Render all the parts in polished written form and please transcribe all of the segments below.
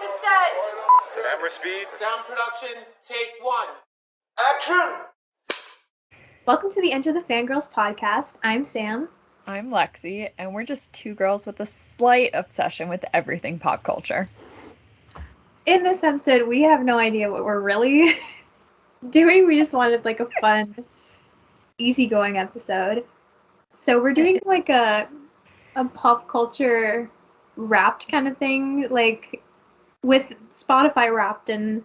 to set. Camera speed. Sound production, take one. Action! Welcome to the Enter The Fangirls podcast. I'm Sam. I'm Lexie, and we're just two girls with a slight obsession with everything pop culture. In this episode, we have no idea what we're really doing. We just wanted like a fun, easygoing episode. So we're doing like a pop culture wrapped kind of thing, like with Spotify wrapped and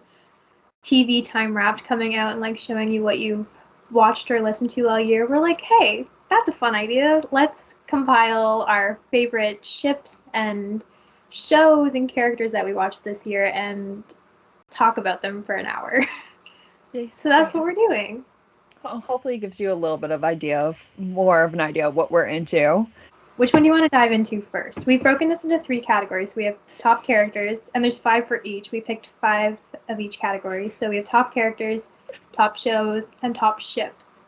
TV time wrapped coming out and like showing you what you've watched or listened to all year. We're like, hey, that's a fun idea. Let's compile our favorite ships and shows and characters that we watched this year and talk about them for an hour. So that's what we're doing. Well, hopefully it gives you a little bit of more of an idea of what we're into. Which one do you want to dive into first? We've broken this into 3 categories. We have top characters, and there's 5 for each. We picked 5 of each category. So we have top characters, top shows, and top ships.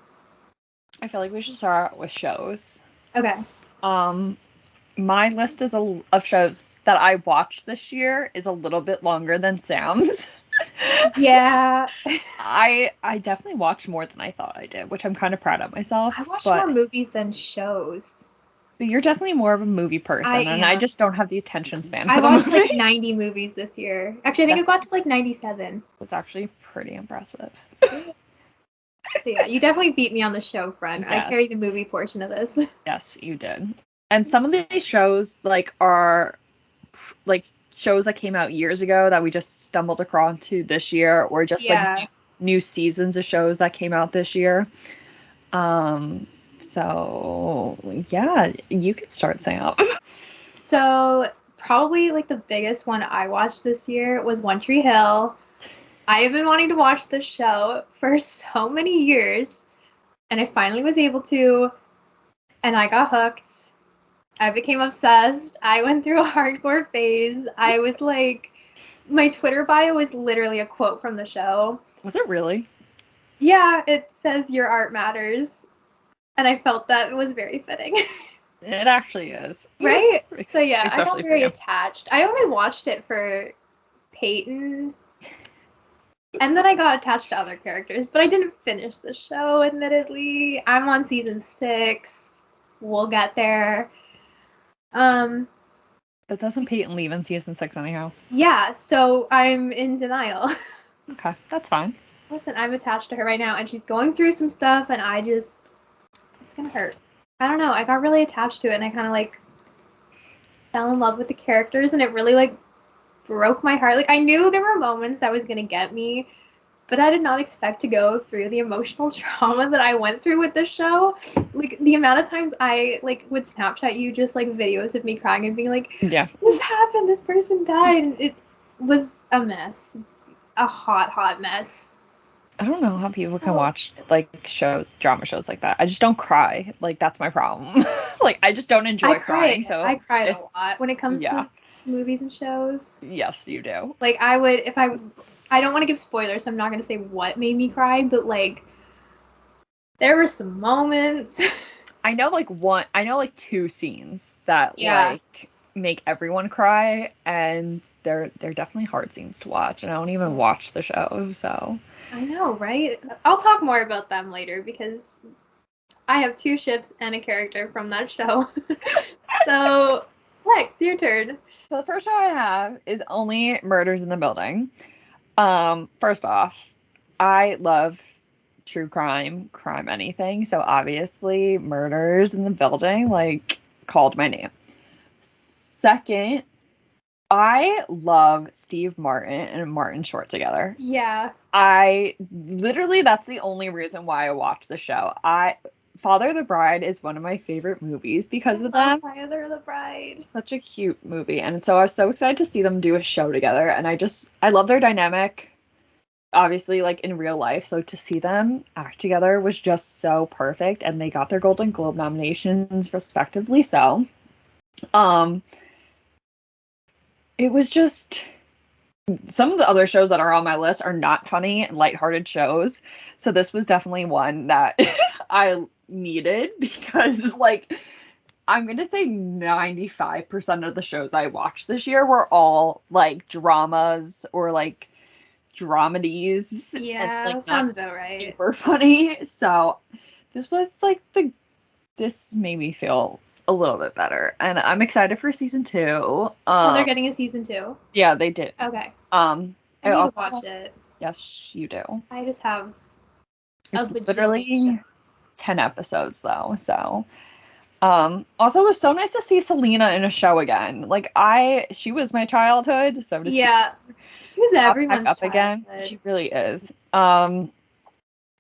I feel like we should start out with shows. Okay. My list of shows that I watched this year is a little bit longer than Sam's. Yeah. I definitely watched more than I thought I did, which I'm kind of proud of myself. I watched more movies than shows. But you're definitely more of a movie person, and I just don't have the attention span for I the watched movie. like 90 movies this year. Actually, I think I got to like 97. That's actually pretty impressive. So yeah, you definitely beat me on the show front. Yes. I carry the movie portion of this. Yes, you did. And some of these shows are shows that came out years ago that we just stumbled across to this year, or just like new seasons of shows that came out this year. So yeah, you could start, Sam. So probably like the biggest one I watched this year was One Tree Hill. I have been wanting to watch this show for so many years, and I finally was able to, and I got hooked. I became obsessed. I went through a hardcore phase. I was like, my Twitter bio was literally a quote from the show. Was it really? Yeah, it says your art matters. And I felt that was very fitting. It actually is. Right? So yeah, I got Especially very for you. attached. I only watched it for Peyton. And then I got attached to other characters, but I didn't finish the show, admittedly. I'm on season 6. We'll get there. But doesn't Peyton leave in season 6 anyhow? Yeah, so I'm in denial. Okay, that's fine. Listen, I'm attached to her right now, and she's going through some stuff, and it's gonna hurt. I don't know, I got really attached to it, and I kind of, like, fell in love with the characters, and it really, like, broke my heart. Like, I knew there were moments that was gonna get me, but I did not expect to go through the emotional trauma that I went through with this show. Like, the amount of times I, like, would Snapchat you just, like, videos of me crying and being like, Yeah. this happened, this person died, and it was a mess. A hot mess. I don't know how people can watch, like, drama shows like that. I just don't cry. Like, that's my problem. Like, I just don't enjoy crying. So I cried a lot when it comes to movies and shows. Yes, you do. Like, I don't want to give spoilers, so I'm not going to say what made me cry, but, like, there were some moments. I know 2 scenes that, like, make everyone cry, and they're definitely hard scenes to watch, and I don't even watch the show, so. I know, right? I'll talk more about them later, because I have 2 ships and a character from that show. So, Lex, your turn. So the first show I have is only Murders in the Building. First off, I love true crime anything, so obviously Murders in the Building, like, called my name. Second, I love Steve Martin and Martin Short together. Yeah. That's the only reason why I watched the show. Father of the Bride is one of my favorite movies because of them. Father of the Bride. Such a cute movie. And so I was so excited to see them do a show together. And I love their dynamic, obviously, like, in real life. So to see them act together was just so perfect. And they got their Golden Globe nominations respectively. So, it was just, some of the other shows that are on my list are not funny and lighthearted shows. So this was definitely one that I needed because, like, I'm going to say 95% of the shows I watched this year were all like dramas or like dramedies. Yeah, and, like, sounds not about right. super funny. So this was like this made me feel a little bit better. And I'm excited for season 2. Oh, they're getting a season 2? Yeah, they did. Okay. I need also to watch it. Yes, you do. I just have a It's bajillion literally shows. 10 episodes though, so also it was so nice to see Selena in a show again. Like she was my childhood, so to see Yeah, she was her pop everyone's back up childhood. again, she really is.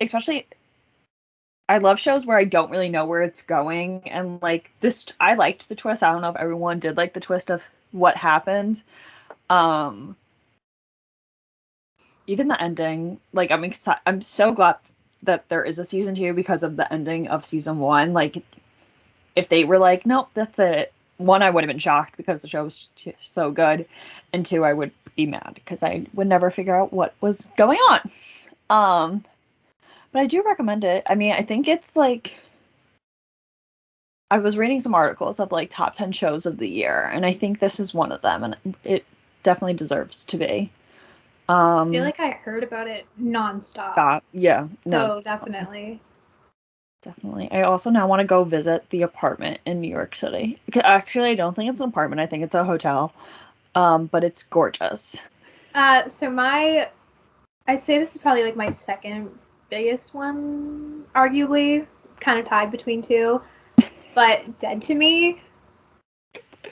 Especially I love shows where I don't really know where it's going, and like this I liked the twist. I don't know if everyone did like the twist of what happened. Even the ending, like I'm so glad that there is a season 2 because of the ending of season 1. Like if they were like, nope, that's it. 1, I would have been shocked because the show was so good, and 2, I would be mad because I would never figure out what was going on. But I do recommend it. I mean, I think it's like I was reading some articles of like top 10 shows of the year, and I think this is one of them, and it definitely deserves to be. I feel like I heard about it nonstop. Yeah. No. So definitely. Definitely. I also now want to go visit the apartment in New York City. Actually, I don't think it's an apartment. I think it's a hotel. But it's gorgeous. I'd say this is probably like my second biggest one, arguably, kind of tied between 2. But Dead to Me,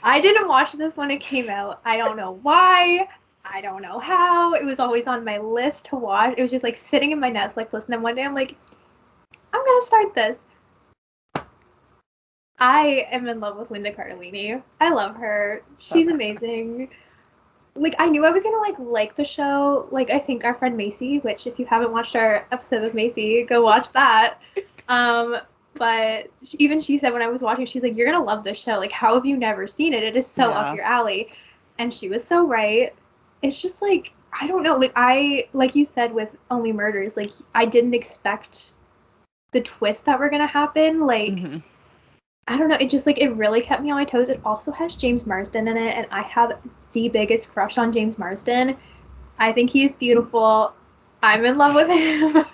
I didn't watch this when it came out. I don't know why. I don't know how. It was always on my list to watch. It was just like sitting in my Netflix list, and then one day I'm like, I'm gonna start this. I am in love with Linda Cardellini. I love her. She's amazing. Like, I knew I was gonna like the show. Like, I think our friend Macy, which if you haven't watched our episode with Macy, go watch that. But she said when I was watching, she's like, you're gonna love this show. Like, how have you never seen it? It is so up your alley. And she was so right. It's just like, I don't know. Like you said with Only Murders, like I didn't expect the twist that were gonna happen. Like, I don't know. It just like it really kept me on my toes. It also has James Marsden in it, and I have the biggest crush on James Marsden. I think he's beautiful. I'm in love with him.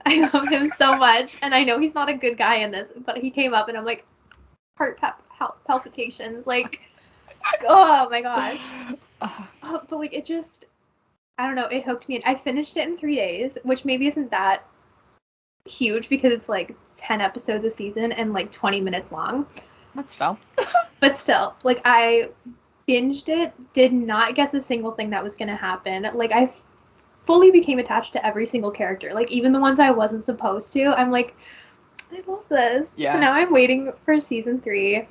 I love him so much, and I know he's not a good guy in this, but he came up, and I'm like, heart palpitations, like, oh my gosh. But like it just, I don't know, it hooked me. I finished it in 3 days, which maybe isn't that huge because it's like 10 episodes a season and like 20 minutes long. But still, like I binged it, did not guess a single thing that was gonna happen. Like I fully became attached to every single character. Like even the ones I wasn't supposed to. I'm like, I love this. Yeah. So now I'm waiting for season 3.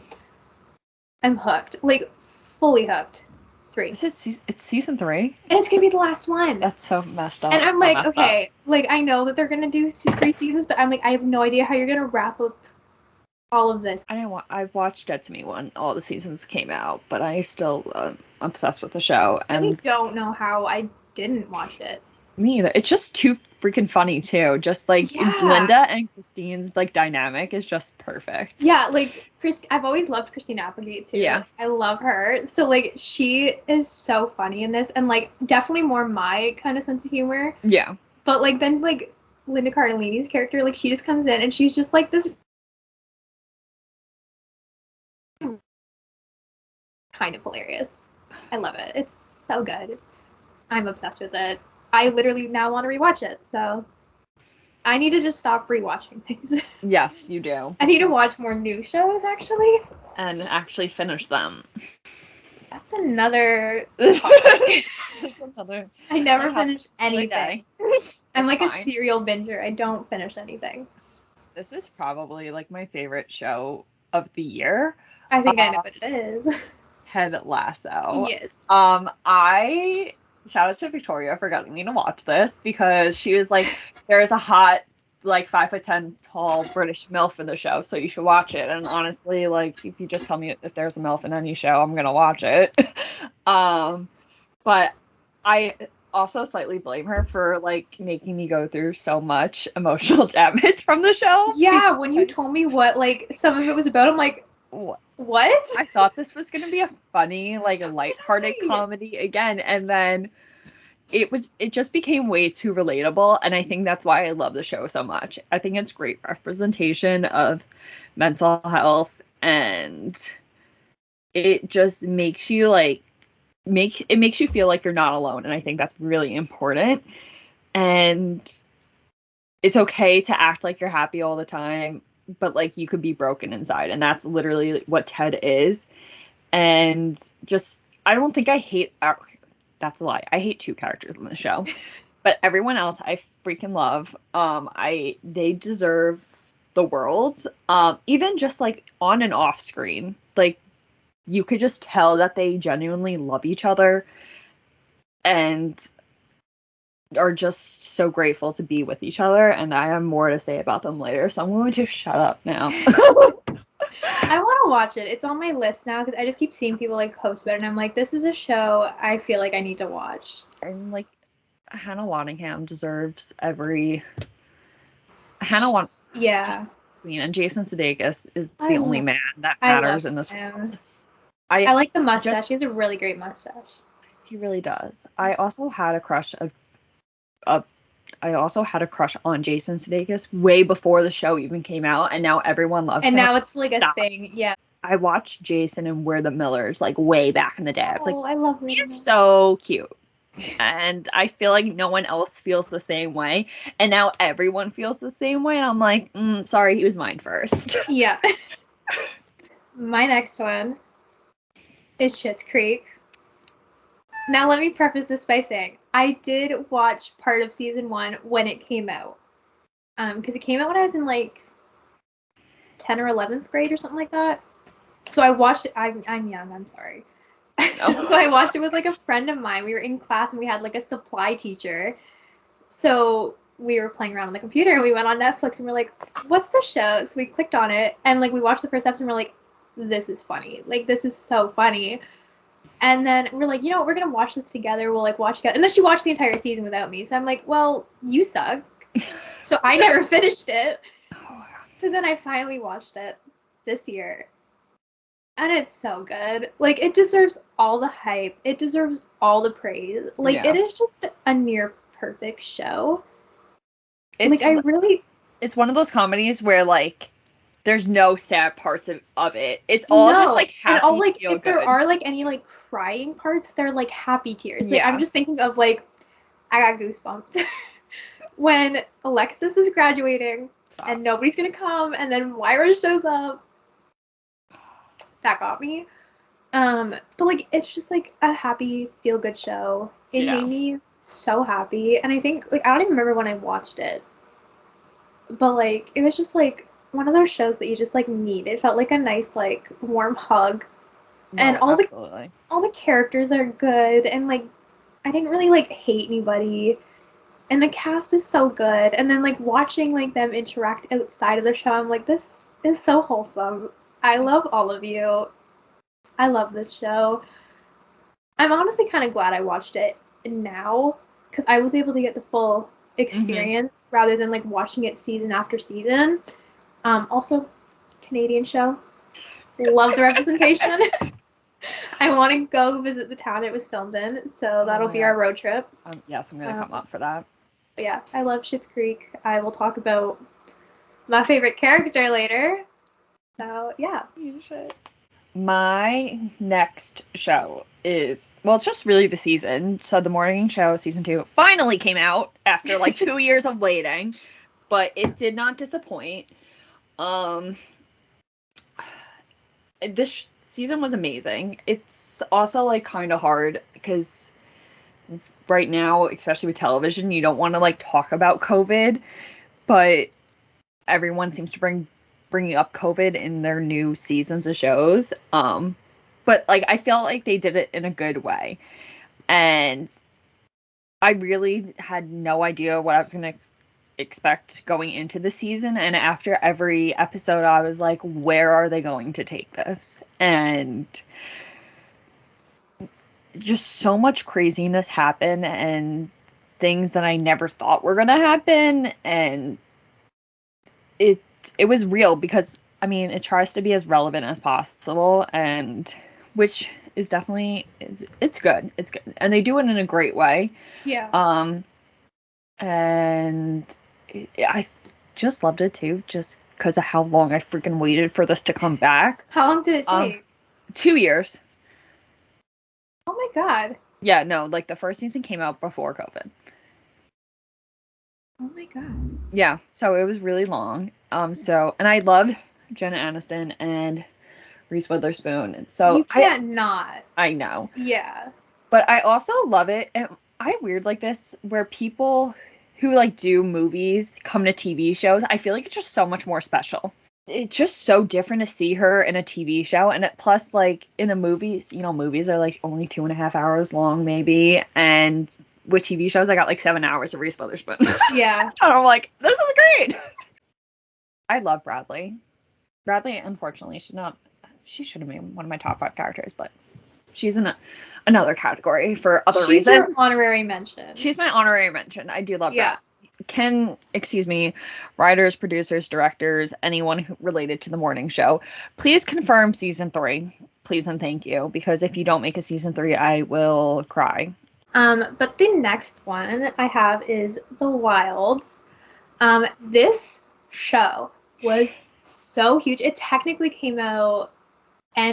I'm hooked. Like fully hooked. 3. It's season 3? And it's gonna be the last one. That's so messed up. And I'm like, okay, like I know that they're gonna do 3 seasons, but I'm like, I have no idea how you're gonna wrap up all of this. I watched Dead to Me when all the seasons came out, but I still obsessed with the show. And I don't know how I didn't watch it. Me either. It's just too freaking funny too. Just like Linda and Christine's like dynamic is just perfect. Yeah, like I've always loved Christina Applegate too. Yeah, I love her. So like she is so funny in this, and like definitely more my kind of sense of humor. Yeah. But like then like Linda Cardellini's character, like she just comes in and she's just like this kind of hilarious. I love it. It's so good. I'm obsessed with it. I literally now want to rewatch it, so I need to just stop rewatching things. Yes, you do. I need to watch more new shows, actually. And actually finish them. That's another topic. I never finish anything. I'm like a serial binger. I don't finish anything. This is probably like my favorite show of the year. I think I know what it is. Ted Lasso. Yes. Shout out to Victoria for getting me to watch this because she was like, there's a hot, like 5'10" tall British MILF in the show, so you should watch it. And honestly, like if you just tell me if there's a MILF in any show, I'm gonna watch it. But I also slightly blame her for like making me go through so much emotional damage from the show. Yeah, when you told me what like some of it was about, I'm like, What? I thought this was going to be a funny, like, a lighthearted comedy again, and then it just became way too relatable, and I think that's why I love the show so much. I think it's great representation of mental health, and it just makes you like it makes you feel like you're not alone, and I think that's really important. And it's okay to act like you're happy all the time, but like you could be broken inside, and that's literally what Ted is. And just I don't think I hate that's a lie. I hate two characters in the show, but everyone else I freaking love. They deserve the world. Even just like on and off screen, like you could just tell that they genuinely love each other and are just so grateful to be with each other. And I have more to say about them later, so I'm going to shut up now. I want to watch it. It's on my list now because I just keep seeing people like post about it, and I'm like, this is a show I feel like I need to watch. And like Hannah Waddingham deserves every yeah queen, and Jason Sudeikis is the only man that matters in this world. I like the mustache. He has a really great mustache. He really does. I also had a crush on Jason Sudeikis way before the show even came out, and now everyone loves him. And now it's like a thing, yeah. I watched Jason and We're the Millers like way back in the day. I was I love him. He's so cute. And I feel like no one else feels the same way. And now everyone feels the same way. And I'm like, sorry, he was mine first. Yeah. My next one is Schitt's Creek. Now let me preface this by saying I did watch part of season 1 when it came out. Because it came out when I was in like 10th or 11th grade or something like that. So I watched it. I'm young, I'm sorry. No. So I watched it with like a friend of mine. We were in class and we had like a supply teacher. So we were playing around on the computer and we went on Netflix and we're like, what's the show? So we clicked on it and like we watched the first episode and we're like, this is funny. Like this is so funny. And then we're like, you know what, we're going to watch this together. We'll like watch together. And then she watched the entire season without me. So I'm like, well, you suck. So I never finished it. So then I finally watched it this year. And it's so good. Like, it deserves all the hype. It deserves all the praise. Like, It is just a near perfect show. It's one of those comedies where, like, there's no sad parts of it. It's all just, like, happy, and all, like, if good. there are, like, any, like, crying parts, they're, like, happy tears. Like, I'm just thinking of, like, I got goosebumps. When Alexis is graduating and nobody's gonna come, and then Moira shows up. That got me. But like it's just like a happy, feel good show. It made me so happy. And I think like I don't even remember when I watched it. But like it was just like one of those shows that you just like need. It felt like a nice, like warm hug. No, and all absolutely. all the characters are good, and like I didn't really like hate anybody. And the cast is so good. And then like watching like them interact outside of the show, I'm like, this is so wholesome. I love all of you. I love this show. I'm honestly kind of glad I watched it now because I was able to get the full experience rather than like watching it season after season. Also, Canadian show. Love the representation. I want to go visit the town it was filmed in, so that'll be our road trip. Yes, I'm going to come up for that. But yeah, I love Schitt's Creek. I will talk about my favorite character later. So, yeah. My next show is, well, it's just really the season. So the morning show, season 2, finally came out after like 2 years of waiting, but it did not disappoint. This season was amazing. It's also like kind of hard because right now, especially with television, you don't want to like talk about COVID, but everyone seems to bringing up COVID in their new seasons of shows. But like I felt like they did it in a good way. And I really had no idea what I was going to expect going into the season. And after every episode, I was like, where are they going to take this? And just so much craziness happened and things that I never thought were going to happen. And it was real because I mean, it tries to be as relevant as possible, and which is definitely, it's good. It's good. And they do it in a great way. Yeah. And I just loved it too, just because of how long I freaking waited for this to come back. How long did it take? 2 years. Oh my god. Yeah, no, like the first season came out before COVID. Oh my god. Yeah, so it was really long. And I loved Jenna Aniston and Reese Witherspoon. So You can't not. I know. Yeah. But I also love it. And I weird like this where people who like do movies come to TV shows. I feel like it's just so much more special. It's just so different to see her in a TV show. And plus, like in the movies, movies are like only 2.5 hours long, maybe. And with TV shows, I got like 7 hours of Reese Witherspoon. Yeah. And I'm like, this is great. I love Bradley. Bradley, unfortunately, she should have been one of my top 5 characters, but she's in another category for other reasons. She's your honorary mention. She's my honorary mention. I do love that. Writers, producers, directors, anyone related to the morning show, please confirm season 3. Please and thank you, because if you don't make a season 3, I will cry. But the next one I have is The Wilds. This show was so huge. It technically came out I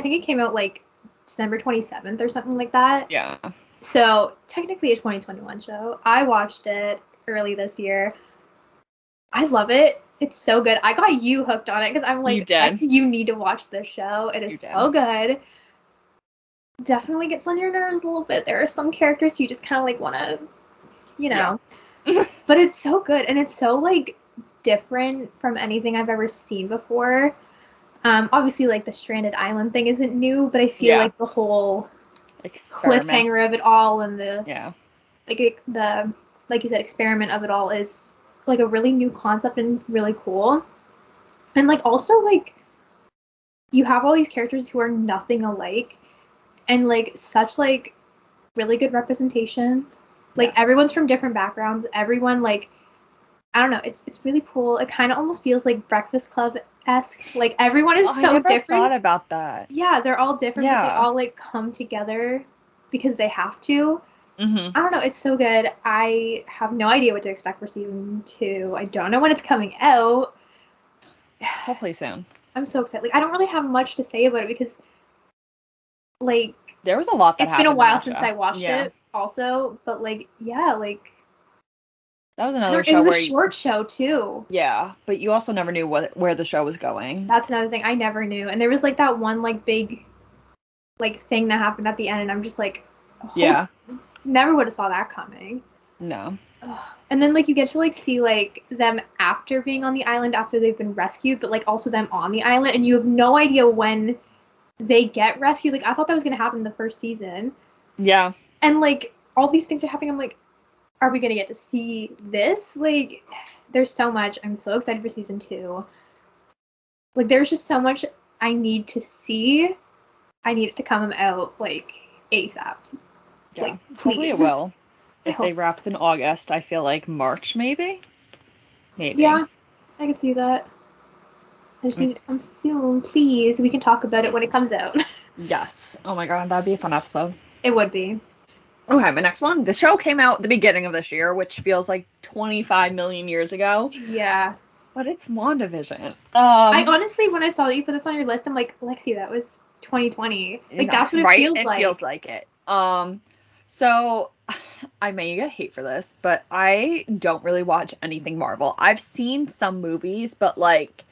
think it came out like December 27th or something like that. Yeah. So technically a 2021 show. I watched it early this year. I love it. It's so good. I got you hooked on it because I'm like, Lexie, you need to watch this show. It is so good. Definitely gets on your nerves a little bit. There are some characters you just kind of like want to, Yeah. But it's so good, and it's so like different from anything I've ever seen before. Obviously, like the stranded island thing isn't new, but I feel like the whole cliffhanger of it all and the like you said, experiment of it all is like a really new concept and really cool. And like also like you have all these characters who are nothing alike, and like such like really good representation. Like everyone's from different backgrounds. Everyone like, I don't know, it's really cool. It kind of almost feels like Breakfast Club-esque. Like everyone is so different. I never thought about that. Yeah, they're all different, but they all like come together because they have to. I don't know, it's so good. I have no idea what to expect for season 2. I don't know when it's coming out. Hopefully soon. I'm so excited. Like I don't really have much to say about it because like there was a lot that it's been a while since I watched it also, but like like that was another show. It was a short show too. Yeah, but you also never knew where the show was going. That's another thing, I never knew. And there was like that one like big like thing that happened at the end, and I'm just like, never would have saw that coming. No. And then like you get to like see like them after being on the island, after they've been rescued, but like also them on the island, and you have no idea when they get rescued. Like I thought that was gonna happen in the first season. Yeah. And like all these things are happening. I'm like, are we gonna get to see this? Like there's so much. I'm so excited for season 2. Like there's just so much I need to see. I need it to come out like ASAP. Yeah. Like, hopefully it will. If they wrap in August, I feel like March maybe. Yeah, I could see that. I just need it to come soon, please. We can talk about it when it comes out. Yes. Oh my god, that'd be a fun episode. It would be. Okay, my next one. The show came out at the beginning of this year, which feels like 25 million years ago. Yeah. But it's WandaVision. I honestly, when I saw that you put this on your list, I'm like, Lexie, that was 2020. Like, that's what it feels like. It feels like it. So I may get hate for this, but I don't really watch anything Marvel. I've seen some movies, but like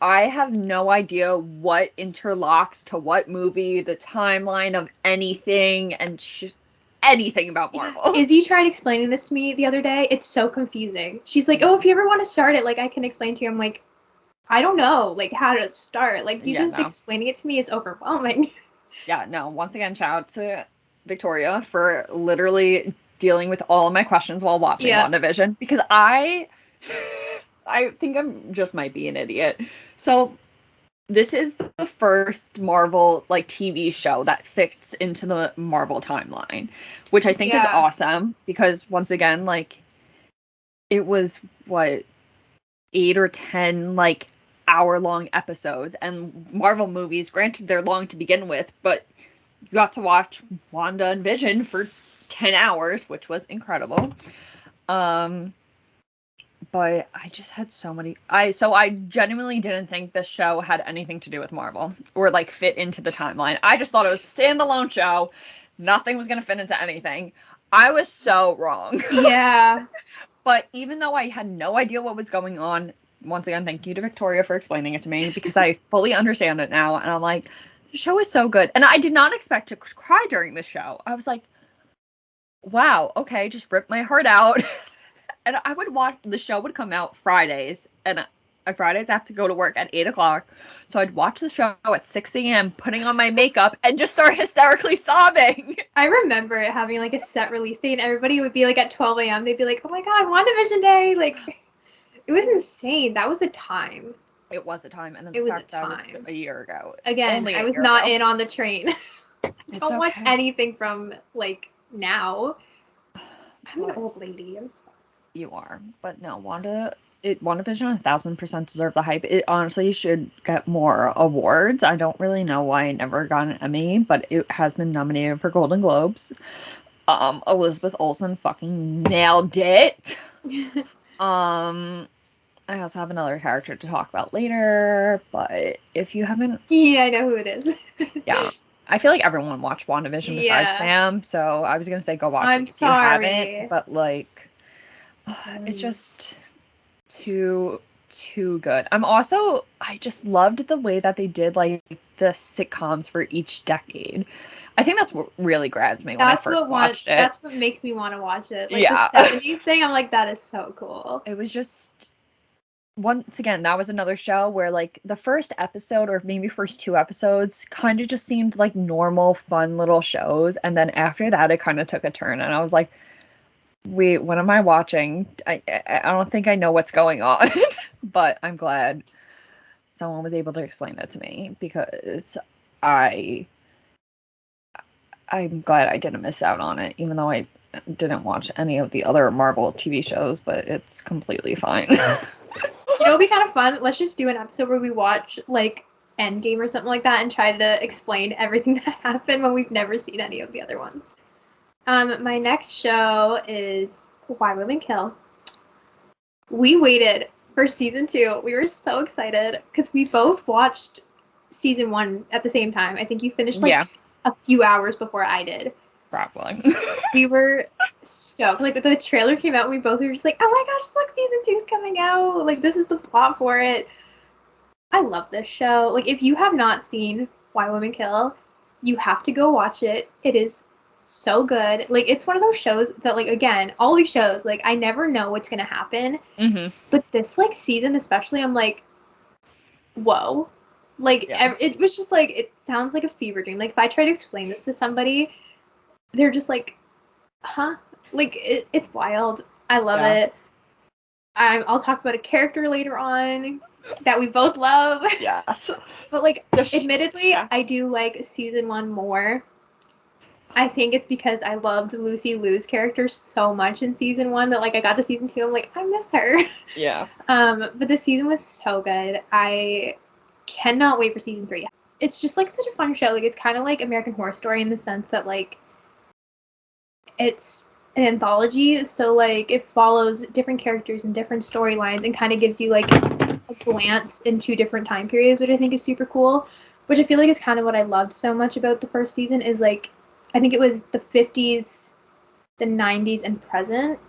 I have no idea what interlocks to what movie, the timeline of anything, and anything about Marvel. Izzy tried explaining this to me the other day. It's so confusing. She's like, oh, if you ever want to start it, like I can explain to you. I'm like, I don't know, like how to start. Like explaining it to me is overwhelming. Yeah, no. Once again, shout out to Victoria for literally dealing with all of my questions while watching WandaVision, because I think I'm just might be an idiot. So this is the first Marvel like TV show that fits into the Marvel timeline, which I think is awesome, because once again, like it was 8 or 10 like hour-long episodes. And Marvel movies, granted, they're long to begin with, but you got to watch Wanda and Vision for 10 hours, which was incredible. But I just had so many. So I genuinely didn't think this show had anything to do with Marvel or like fit into the timeline. I just thought it was a standalone show. Nothing was gonna fit into anything. I was so wrong. Yeah. But even though I had no idea what was going on, once again, thank you to Victoria for explaining it to me, because I fully understand it now. And I'm like, the show is so good. And I did not expect to cry during the show. I was like, wow, okay, just rip my heart out. And I would watch, the show would come out Fridays, and on Fridays I have to go to work at 8 o'clock, so I'd watch the show at 6 a.m., putting on my makeup, and just start hysterically sobbing. I remember it having like a set release date, and everybody would be like at 12 a.m., they'd be like, oh my god, WandaVision Day! Like, it was insane. That was a time. It was a time, and then It the was fact that was a year ago. Again, I was not in on the train. Don't watch anything from, like, now. I'm an old lady. I'm sorry. You are. But no, WandaVision 1000% deserved the hype. It honestly should get more awards. I don't really know why it never got an Emmy, but it has been nominated for Golden Globes. Elizabeth Olsen fucking nailed it. I also have another character to talk about later, but if you haven't... Yeah, I know who it is. Yeah. I feel like everyone watched WandaVision besides Sam, so I was going to say go watch it if you haven't, but like... It's just too good. I just loved the way that they did like the sitcoms for each decade. I think that's what really grabbed me when I first watched it. That's what makes me want to watch it. Like the 70s thing, I'm like, that is so cool. It was just, once again, that was another show where like the first episode or maybe first 2 episodes kind of just seemed like normal, fun little shows. And then after that, it kind of took a turn. And I was like, wait, what am I watching? I don't think I know what's going on, but I'm glad someone was able to explain it to me, because I'm glad I didn't miss out on it, even though I didn't watch any of the other Marvel TV shows, but it's completely fine. You know, it'd be kind of fun. Let's just do an episode where we watch like Endgame or something like that and try to explain everything that happened when we've never seen any of the other ones. My next show is Why Women Kill. We waited for season 2. We were so excited because we both watched season 1 at the same time. I think you finished like a few hours before I did. Probably. We were stoked. Like the trailer came out, we both were just like, oh my gosh, look, season 2 is coming out. Like, this is the plot for it. I love this show. Like, if you have not seen Why Women Kill, you have to go watch it. It is so good. Like, it's one of those shows that, like, again, all these shows, like, I never know what's gonna happen. Mm-hmm. But this, like, season especially, I'm like, whoa. Like, it was just, like, it sounds like a fever dream. Like, if I try to explain this to somebody, they're just like, huh? Like, it's wild. I love it. I'll talk about a character later on that we both love. Yes. But, like, admittedly, I do like season 1 more. I think it's because I loved Lucy Liu's character so much in season 1 that, like, I got to season 2, I'm like, I miss her. Yeah. But the season was so good. I cannot wait for season 3. It's just, like, such a fun show. Like, it's kind of like American Horror Story in the sense that, like, it's an anthology, so, like, it follows different characters and different storylines and kind of gives you, like, a glance into different time periods, which I think is super cool, which I feel like is kind of what I loved so much about the first season is, like, I think it was the 50s, the 90s, and present.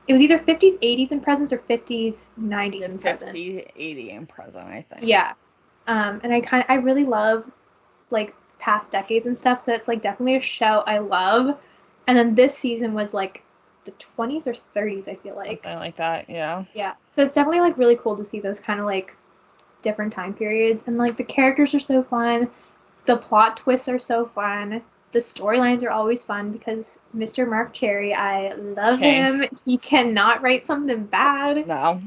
It was either 50s, 80s, and present, or 50s, 90s, and present. 50, 80, and present, I think. Yeah. And I really love, like, past decades and stuff, so it's, like, definitely a show I love. And then this season was, like, the 20s or 30s, I feel like. Something like that, yeah. Yeah. So it's definitely, like, really cool to see those kind of, like, different time periods. And, like, the characters are so fun. The plot twists are so fun. The storylines are always fun because Mr. Mark Cherry, I love him. He cannot write something bad. No.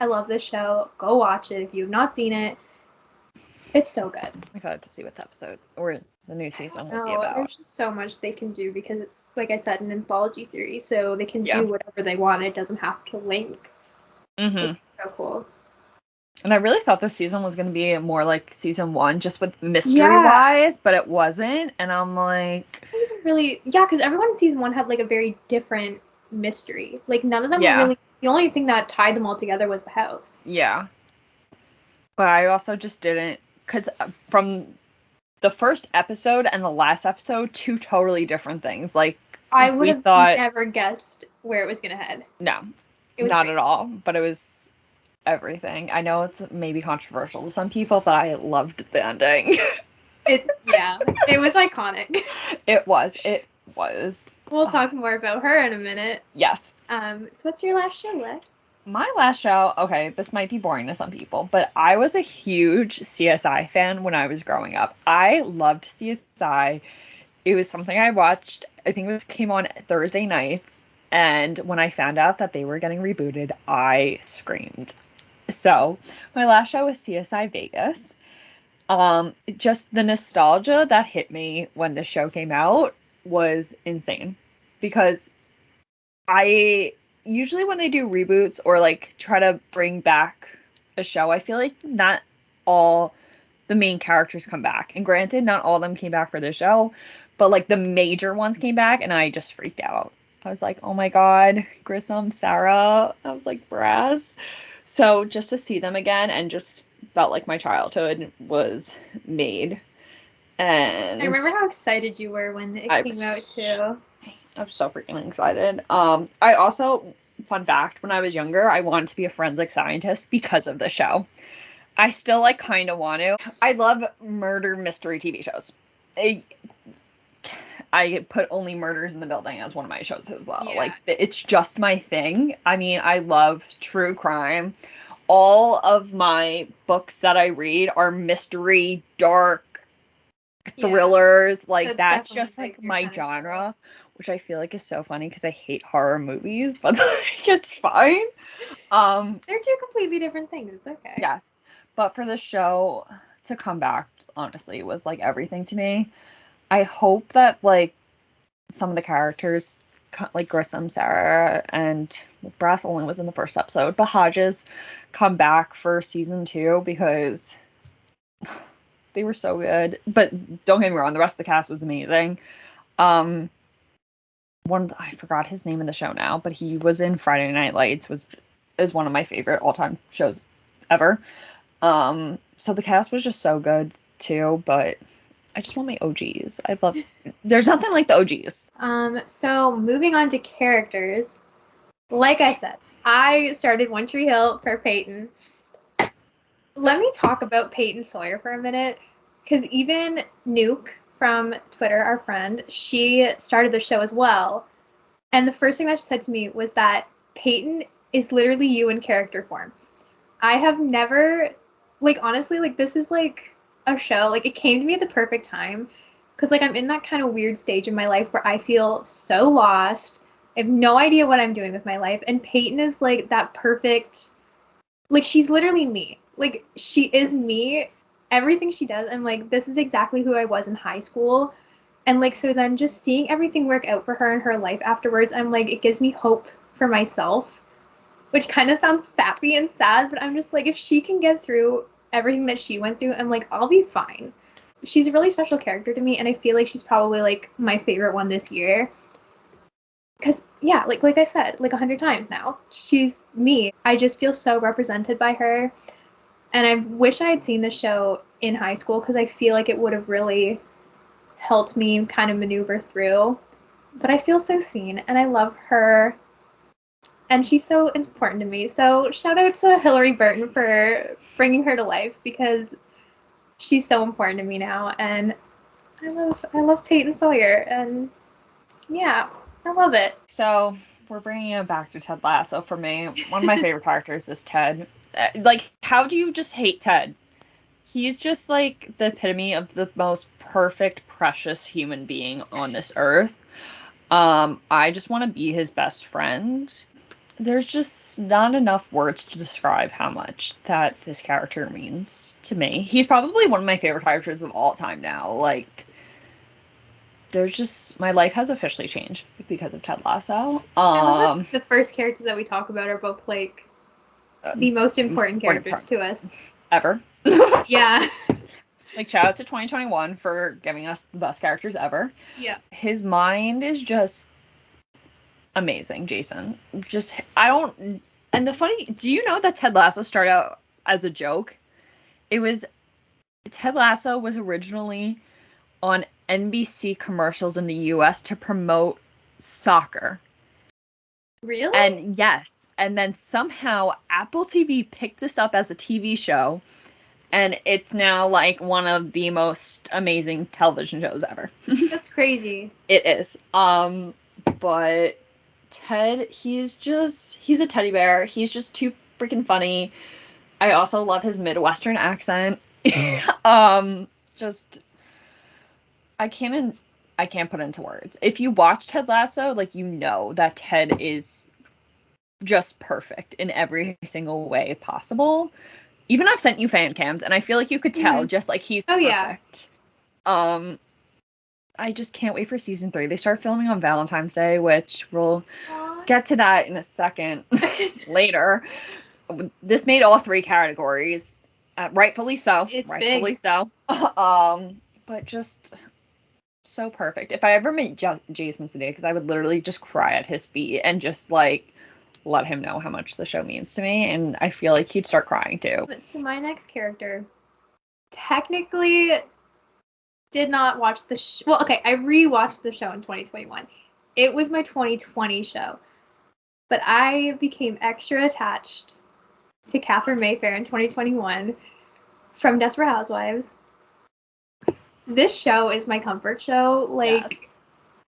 I love this show. Go watch it if you have not seen it. It's so good. I'm excited to see what the episode or the new season will be about. There's just so much they can do because it's, like I said, an anthology series, so they can do whatever they want. It doesn't have to link. Mm-hmm. It's so cool. And I really thought this season was going to be more like season 1, just with mystery-wise, but it wasn't. And I'm like... It wasn't really... Yeah, because everyone in season 1 had, like, a very different mystery. Like, none of them were really... The only thing that tied them all together was the house. Yeah. But I also just didn't... Because from the first episode and the last episode, 2 totally different things. Like, I would have never guessed where it was going to head. No. It was not at all. But it was... everything. I know it's maybe controversial to some people, but I loved the ending. It was iconic. It was. We'll talk more about her in a minute. Yes. So what's your last show, Lex? My last show, okay, this might be boring to some people, but I was a huge CSI fan when I was growing up. I loved CSI. It was something I watched, I think it came on Thursday nights, and when I found out that they were getting rebooted, I screamed. So, my last show was CSI Vegas. Just the nostalgia that hit me when the show came out was insane. Because usually when they do reboots or like try to bring back a show, I feel like not all the main characters come back. And granted, not all of them came back for the show, but like the major ones came back and I just freaked out. I was like, oh my God, Grissom, Sarah. I was like, Brass. So just to see them again and just felt like my childhood was made. And I remember how excited you were when it came out too. I was so freaking excited. I also, fun fact, when I was younger, I wanted to be a forensic scientist because of the show. I still like kind of want to. I love murder mystery TV shows. I put Only Murders in the Building as one of my shows as well. Yeah. Like, it's just my thing. I mean, I love true crime. All of my books that I read are mystery, dark, thrillers. Yeah, like, that's just, like, my genre, which I feel like is so funny because I hate horror movies, but, like, it's fine. They're two completely different things. It's okay. Yes. But for the show to come back, honestly, was, like, everything to me. I hope that, like, some of the characters, like Grissom, Sarah, and Brass only was in the first episode, but Hodges come back for season 2 because they were so good. But don't get me wrong, the rest of the cast was amazing. I forgot his name in the show now, but he was in Friday Night Lights, is one of my favorite all-time shows ever. So the cast was just so good too, but I just want my OGs. There's nothing like the OGs. So moving on to characters, like I said, I started One Tree Hill for Peyton. Let me talk about Peyton Sawyer for a minute, because even Nuke from Twitter, our friend, she started the show as well. And the first thing that she said to me was that Peyton is literally you in character form. I have never, like, honestly, like, this is like a show, like, it came to me at the perfect time because, like, I'm in that kind of weird stage in my life where I feel so lost. I have no idea what I'm doing with my life, and Peyton is like that perfect, like, she's literally me. Like, she is me. Everything she does, I'm like, this is exactly who I was in high school. And, like, so then just seeing everything work out for her in her life afterwards, I'm like, it gives me hope for myself, which kind of sounds sappy and sad, but I'm just like, if she can get through everything that she went through, I'm like, I'll be fine. She's a really special character to me, and I feel like she's probably, like, my favorite one this year. Because, yeah, like I said, like 100 times now, she's me. I just feel so represented by her, and I wish I had seen the show in high school, because I feel like it would have really helped me kind of maneuver through. But I feel so seen, and I love her. And she's so important to me. So shout out to Hillary Burton for bringing her to life, because she's so important to me now. And I love Peyton Sawyer. And yeah, I love it. So we're bringing it back to Ted Lasso for me. One of my favorite characters is Ted. Like, how do you just hate Ted? He's just like the epitome of the most perfect, precious human being on this earth. I just want to be his best friend. There's just not enough words to describe how much that this character means to me. He's probably one of my favorite characters of all time now. Like, my life has officially changed because of Ted Lasso. I love that the first characters that we talk about are both, like, the most important characters to us ever. Yeah. Like, shout out to 2021 for giving us the best characters ever. Yeah. His mind is just amazing, Jason. Just, I don't, and the funny, do you know that Ted Lasso started out as a joke? Ted Lasso was originally on NBC commercials in the US to promote soccer. Really? And yes, and then somehow Apple TV picked this up as a TV show, and it's now like one of the most amazing television shows ever. That's crazy. It is. But Ted, he's a teddy bear. He's just too freaking funny. I also love his Midwestern accent. Just, I can't put it into words. If you watch Ted Lasso, like, you know that Ted is just perfect in every single way possible. Even I've sent you fan cams, and I feel like you could tell, just like, he's perfect. Yeah. I just can't wait for season 3. They start filming on Valentine's Day, which we'll get to that in a second later. This made all 3 categories. Rightfully so. It's rightfully big. So. But just so perfect. If I ever met Jason today, because I would literally just cry at his feet and just, like, let him know how much the show means to me, and I feel like he'd start crying too. So my next character technically did not watch the show. Well, okay, I rewatched the show in 2021. It was my 2020 show. But I became extra attached to Catherine Mayfair in 2021 from Desperate Housewives. This show is my comfort show. Like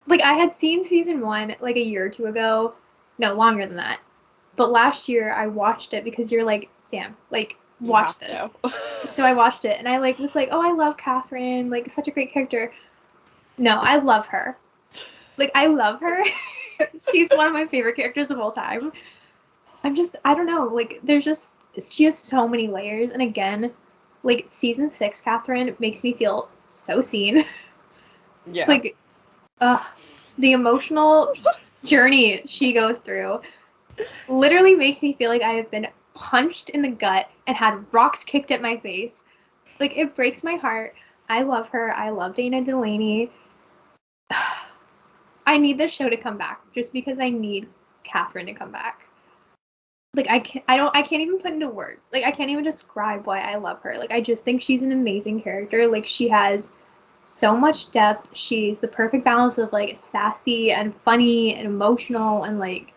I had seen season 1 like a year or 2 ago. No, longer than that. But last year I watched it because you're like, Sam, like, watch this. So I watched it and I like was like, oh, I love Catherine, like, such a great character. No, I love her. Like, I love her. She's one of my favorite characters of all time. I don't know, like, she has so many layers, and again, like, season 6 Catherine makes me feel so seen. Yeah. Like, the emotional journey she goes through literally makes me feel like I have been punched in the gut and had rocks kicked at my face. Like, it breaks my heart. I love her. I love Dana Delaney. I need this show to come back just because I need Catherine to come back. Like, I can't even put into words. Like, I can't even describe why I love her. Like, I just think she's an amazing character. Like, she has so much depth. She's the perfect balance of, like, sassy and funny and emotional, and, like,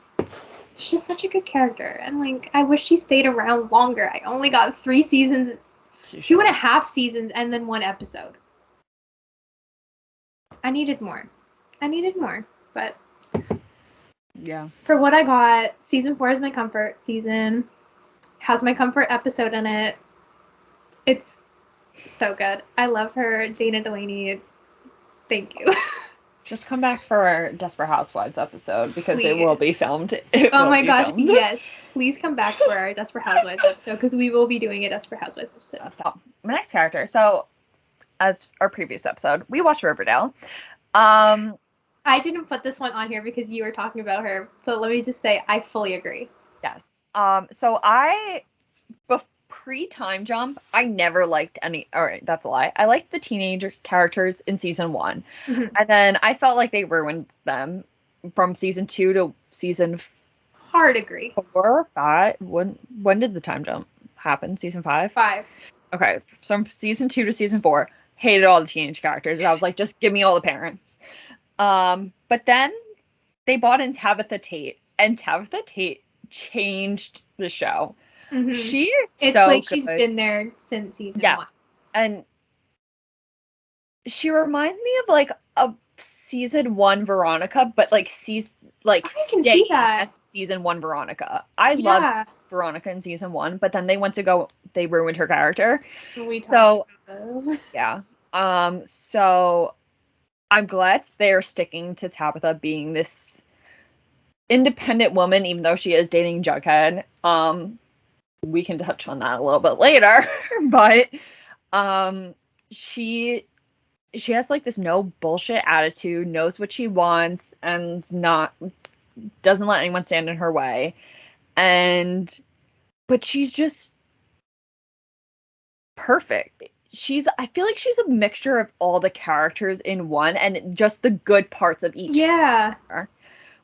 she's just such a good character. And, like, I wish she stayed around longer. I only got 3 seasons, 2.5 seasons, and then 1 episode. I needed more, but yeah. For what I got, season 4 is my comfort season. Has my comfort episode in it. It's so good. I love her. Dana Delaney, thank you. Just come back for our Desperate Housewives episode, because Please. It will be filmed. Oh my gosh, yes. Please come back for our Desperate Housewives episode, because we will be doing a Desperate Housewives episode. My next character. So, as our previous episode, we watched Riverdale. I didn't put this one on here because you were talking about her, but let me just say I fully agree. Yes. So pre-time jump, I never liked any. All right, that's a lie. I liked the teenager characters in season 1, and then I felt like they ruined them from season 2 to season. Hard agree. 4, 5. When did the time jump happen? Season 5. 5. Okay, from season 2 to season 4, hated all the teenage characters. I was like, just give me all the parents. But then they brought in Tabitha Tate, and Tabitha Tate changed the show. She is it's so like good. She's been there since season 1. And she reminds me of like a season 1 Veronica, but like I can see that. Season 1 Veronica. I loved Veronica in season 1, but then they ruined her character. We talked about those. Yeah. So I'm glad they're sticking to Tabitha being this independent woman, even though she is dating Jughead. We can touch on that a little bit later, but she has like this no bullshit attitude, knows what she wants, and doesn't let anyone stand in her way. And but she's just perfect. I feel like she's a mixture of all the characters in one, and just the good parts of each. Yeah. Character,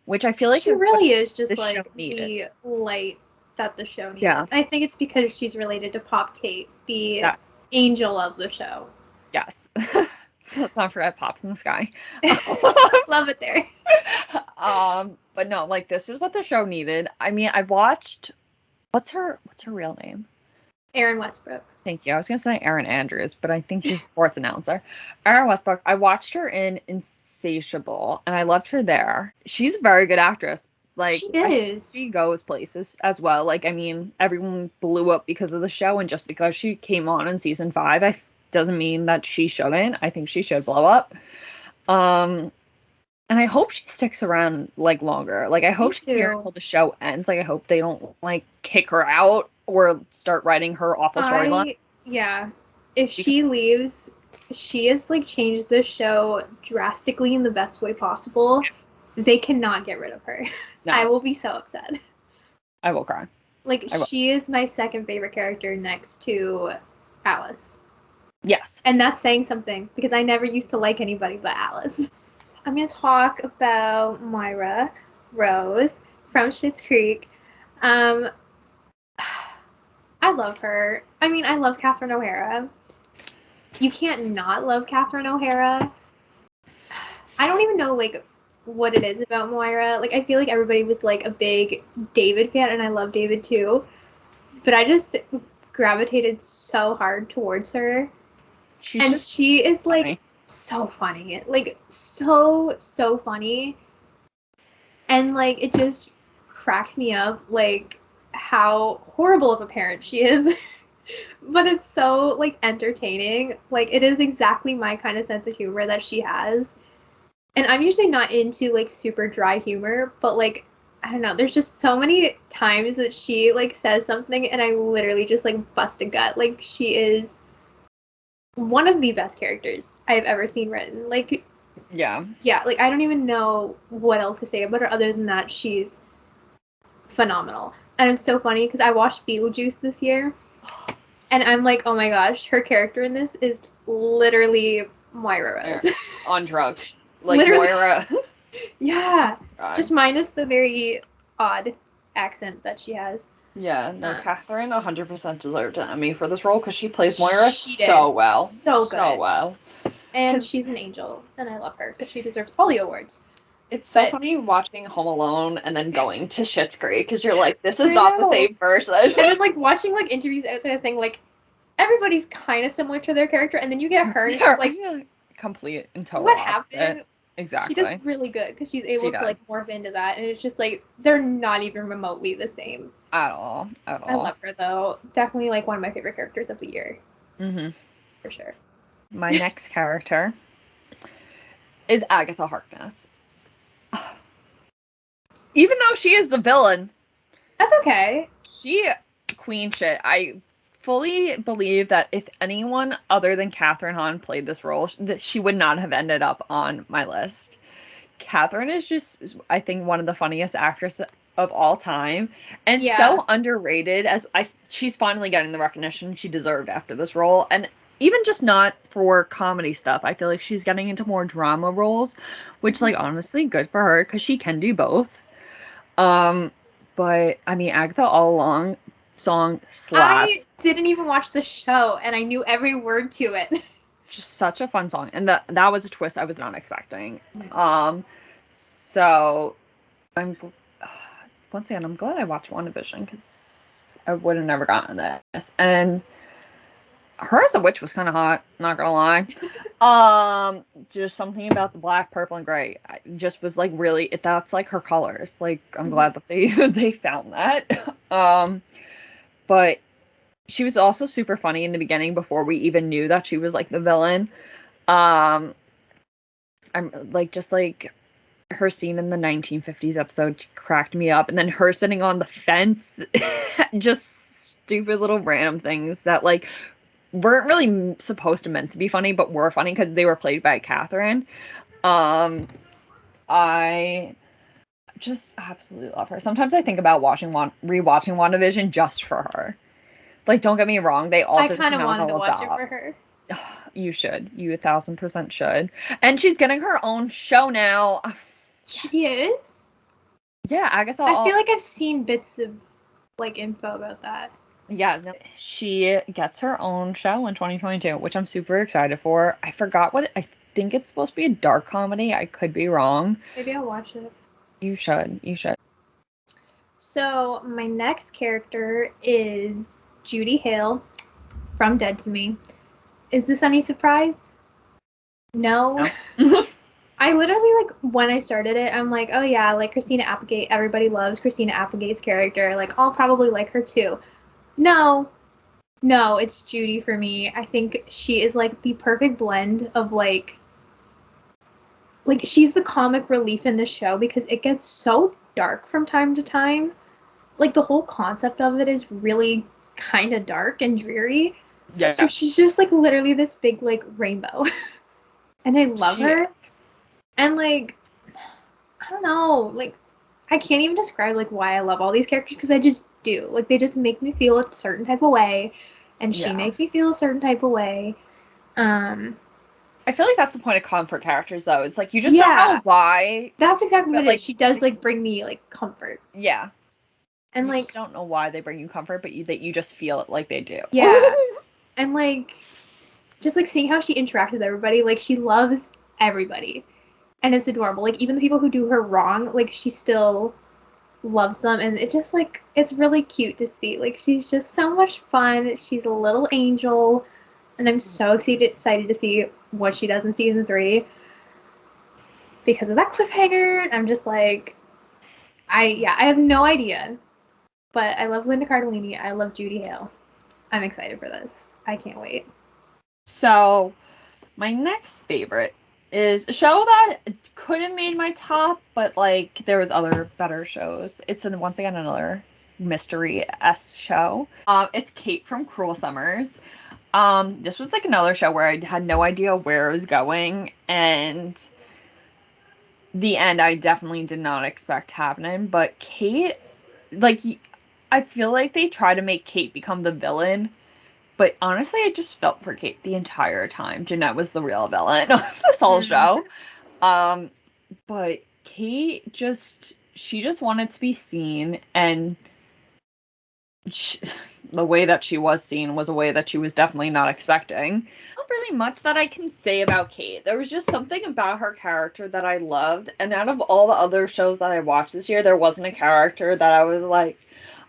which I feel like she really is just the like show needed. the light that the show needed. Yeah. I think it's because she's related to Pop Tate, the angel of the show. Yes. Let's not forget Pops in the Sky. Love it there. But no, like, this is what the show needed. I mean, I watched, what's her real name? Erin Westbrook. Thank you. I was gonna say Erin Andrews, but I think she's a sports announcer. Erin Westbrook. I watched her in Insatiable, and I loved her there. She's a very good actress. Like, she is. She goes places as well. Like, I mean, everyone blew up because of the show, and just because she came on in season 5, doesn't mean that she shouldn't. I think she should blow up. And I hope she sticks around, like, longer. Like, I hope she's here until the show ends. Like, I hope they don't, like, kick her out or start writing her awful storyline. Yeah. If she leaves, she has, like, changed the show drastically in the best way possible. Yeah. They cannot get rid of her. No. I will be so upset. I will cry. Like, she is my second favorite character next to Alice. Yes. And that's saying something, because I never used to like anybody but Alice. I'm going to talk about Moira Rose from Schitt's Creek. I love her. I mean, I love Catherine O'Hara. You can't not love Catherine O'Hara. I don't even know, like, what it is about Moira. Like, I feel like everybody was, like, a big David fan, and I love David, too. But I just gravitated so hard towards her. She is, like, funny. So funny. Like, so funny. And, like, it just cracks me up, like, how horrible of a parent she is. But it's so, like, entertaining. Like, it is exactly my kind of sense of humor that she has. And I'm usually not into, like, super dry humor, but, like, I don't know, there's just so many times that she, like, says something and I literally just, like, bust a gut. Like, she is one of the best characters I've ever seen written. Like, yeah, like, I don't even know what else to say about her other than that she's phenomenal. And it's so funny because I watched Beetlejuice this year, and I'm like, oh my gosh, her character in this is literally Moira Rose. On drugs. Like, literally. Moira. Yeah. God. Just minus the very odd accent that she has. Yeah, no, Catherine 100% deserved an Emmy for this role because she plays Moira so well. So good. So well. And she's an angel, and I love her, so she deserves all the awards. It's so funny watching Home Alone and then going to Schitt's Creek because you're like, this is not the same person. And then, like, watching, like, interviews outside of thing, like, everybody's kind of similar to their character, and then you get her, and it's like, complete and total what happened? Exactly. She does really good because she's able to, like, morph into that, and it's just, like, they're not even remotely the same. At all. I love her, though. Definitely, like, one of my favorite characters of the year. Mm-hmm. For sure. My next character is Agatha Harkness. Even though she is the villain. That's okay. She queen shit. I fully believe that if anyone other than Catherine Hahn played this role, that she would not have ended up on my list. Catherine is just, I think, one of the funniest actresses of all time, and so underrated. She's finally getting the recognition she deserved after this role, and even just not for comedy stuff. I feel like she's getting into more drama roles, which, like, honestly, good for her because she can do both. But I mean, Agatha All Along song slaps. I didn't even watch the show, and I knew every word to it. Just such a fun song, and that was a twist I was not expecting. So once again, I'm glad I watched WandaVision because I would have never gotten this. And her as a witch was kind of hot, not gonna lie. Just something about the black, purple, and gray. I just was like, really, that's like her colors. Like, I'm glad that they found that. But she was also super funny in the beginning before we even knew that she was, like, the villain. I'm like, just like her scene in the 1950s episode cracked me up, and then her sitting on the fence, just stupid little random things that, like, weren't really supposed to meant to be funny, but were funny because they were played by Catherine. just absolutely love her. Sometimes I think about rewatching WandaVision just for her. Like, don't get me wrong, they all I did a kind of wanted to phenomenal watch it job. for her. You should. You 1,000% should. And she's getting her own show now. She is? Yeah, Agatha. I feel like I've seen bits of, like, info about that. Yeah, no, she gets her own show in 2022, which I'm super excited for. I forgot I think it's supposed to be a dark comedy. I could be wrong. Maybe I'll watch it. You should. So, my next character is Judy Hale from Dead to Me. Is this any surprise? No. I literally, like, when I started it, I'm like, oh yeah, like, Christina Applegate, everybody loves Christina Applegate's character. Like, I'll probably like her too. No, it's Judy for me. I think she is, like, the perfect blend of, like, she's the comic relief in the show because it gets so dark from time to time. Like, the whole concept of it is really kind of dark and dreary. Yeah. So she's just, like, literally this big, like, rainbow. And I love her. And, like, I don't know, like, I can't even describe, like, why I love all these characters because I just do. Like, they just make me feel a certain type of way. And she makes me feel a certain type of way. I feel like that's the point of comfort characters, though. It's like, you just don't know why. That's exactly what it is. She does, like, bring me, like, comfort. Yeah. And, you like, just don't know why they bring you comfort, but that you just feel it like they do. Yeah. And, like, just, like, seeing how she interacts with everybody, like, she loves everybody. And it's adorable. Like, even the people who do her wrong, like, she still loves them. And it just, like, it's really cute to see. Like, she's just so much fun. She's a little angel. And I'm so excited to see what she does in season 3. Because of that cliffhanger, I'm just like, I have no idea. But I love Linda Cardellini. I love Judy Hale. I'm excited for this. I can't wait. So, my next favorite is a show that could have made my top, but, like, there was other better shows. It's, once again, another mystery-esque show. It's Kate from Cruel Summers. This was, like, another show where I had no idea where it was going, and the end I definitely did not expect happening, but Kate, like, I feel like they try to make Kate become the villain, but honestly, I just felt for Kate the entire time. Jeanette was the real villain of this whole show. But Kate she just wanted to be seen, and the way that she was seen was a way that she was definitely not expecting. Not really much that I can say about Kate. There was just something about her character that I loved, and out of all the other shows that I watched this year, there wasn't a character that I was like,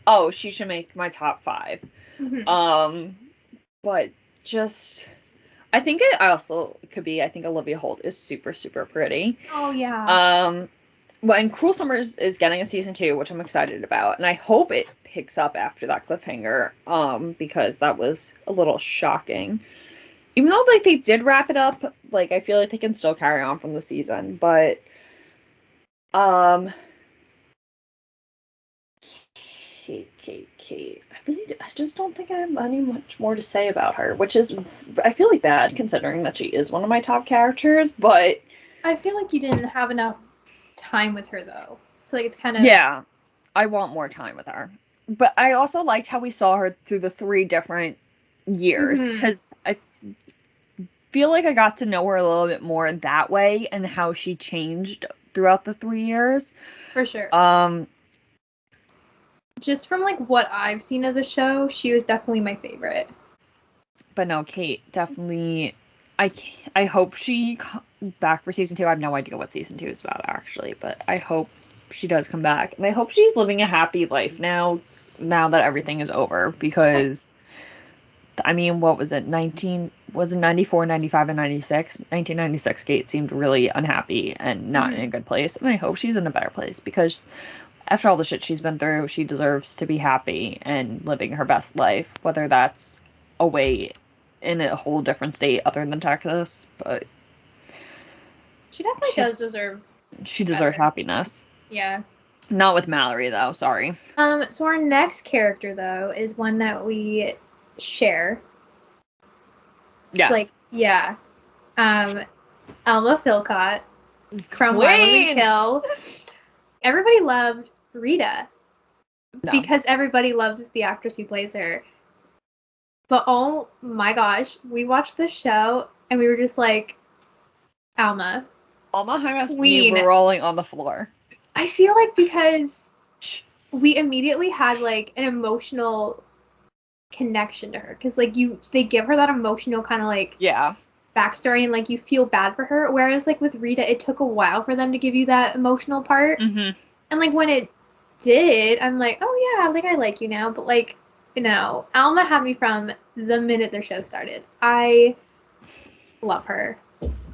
oh, she should make my top 5. But just, I think it also could be, I think Olivia Holt is super, super pretty. Oh, yeah. Well, and Cruel Summers is getting a season 2, which I'm excited about, and I hope it picks up after that cliffhanger, because that was a little shocking. Even though, like, they did wrap it up, like, I feel like they can still carry on from the season, but, Kate. I just don't think I have any much more to say about her, which is, I feel like bad considering that she is one of my top characters, but I feel like you didn't have enough time with her, though. So, like, it's kind of... Yeah, I want more time with her. But I also liked how we saw her through the 3 different years, because I feel like I got to know her a little bit more that way, and how she changed throughout the 3 years. For sure. Just from, like, what I've seen of the show, she was definitely my favorite. But no, Kate, definitely, I hope she back for season 2. I have no idea what season 2 is about, actually, but I hope she does come back. And I hope she's living a happy life now that everything is over, because, I mean, what was it, 94, 95, and 96? 1996, Kate seemed really unhappy and not in a good place, and I hope she's in a better place, because after all the shit she's been through, she deserves to be happy and living her best life, whether that's away in a whole different state other than Texas, but she definitely does deserve... She deserves happiness. Yeah. Not with Mallory, though. Sorry. So our next character, though, is one that we share. Yes. Like, yeah. Alma Philcott from Waverly Hill. everybody loved Rita No. because everybody loves the actress who plays her. But oh my gosh, we watched the show and we were just like, Alma. Alma Hayes, we Queen. were rolling on the floor. I feel like because we immediately had like an emotional connection to her, because like they give her that emotional kind of like Yeah. backstory, and like you feel bad for her, whereas like with Rita it took a while for them to give you that emotional part. Mm-hmm. And like when it did, I'm like, oh yeah, like I like you now. But like, Alma had me from the minute their show started. I love her,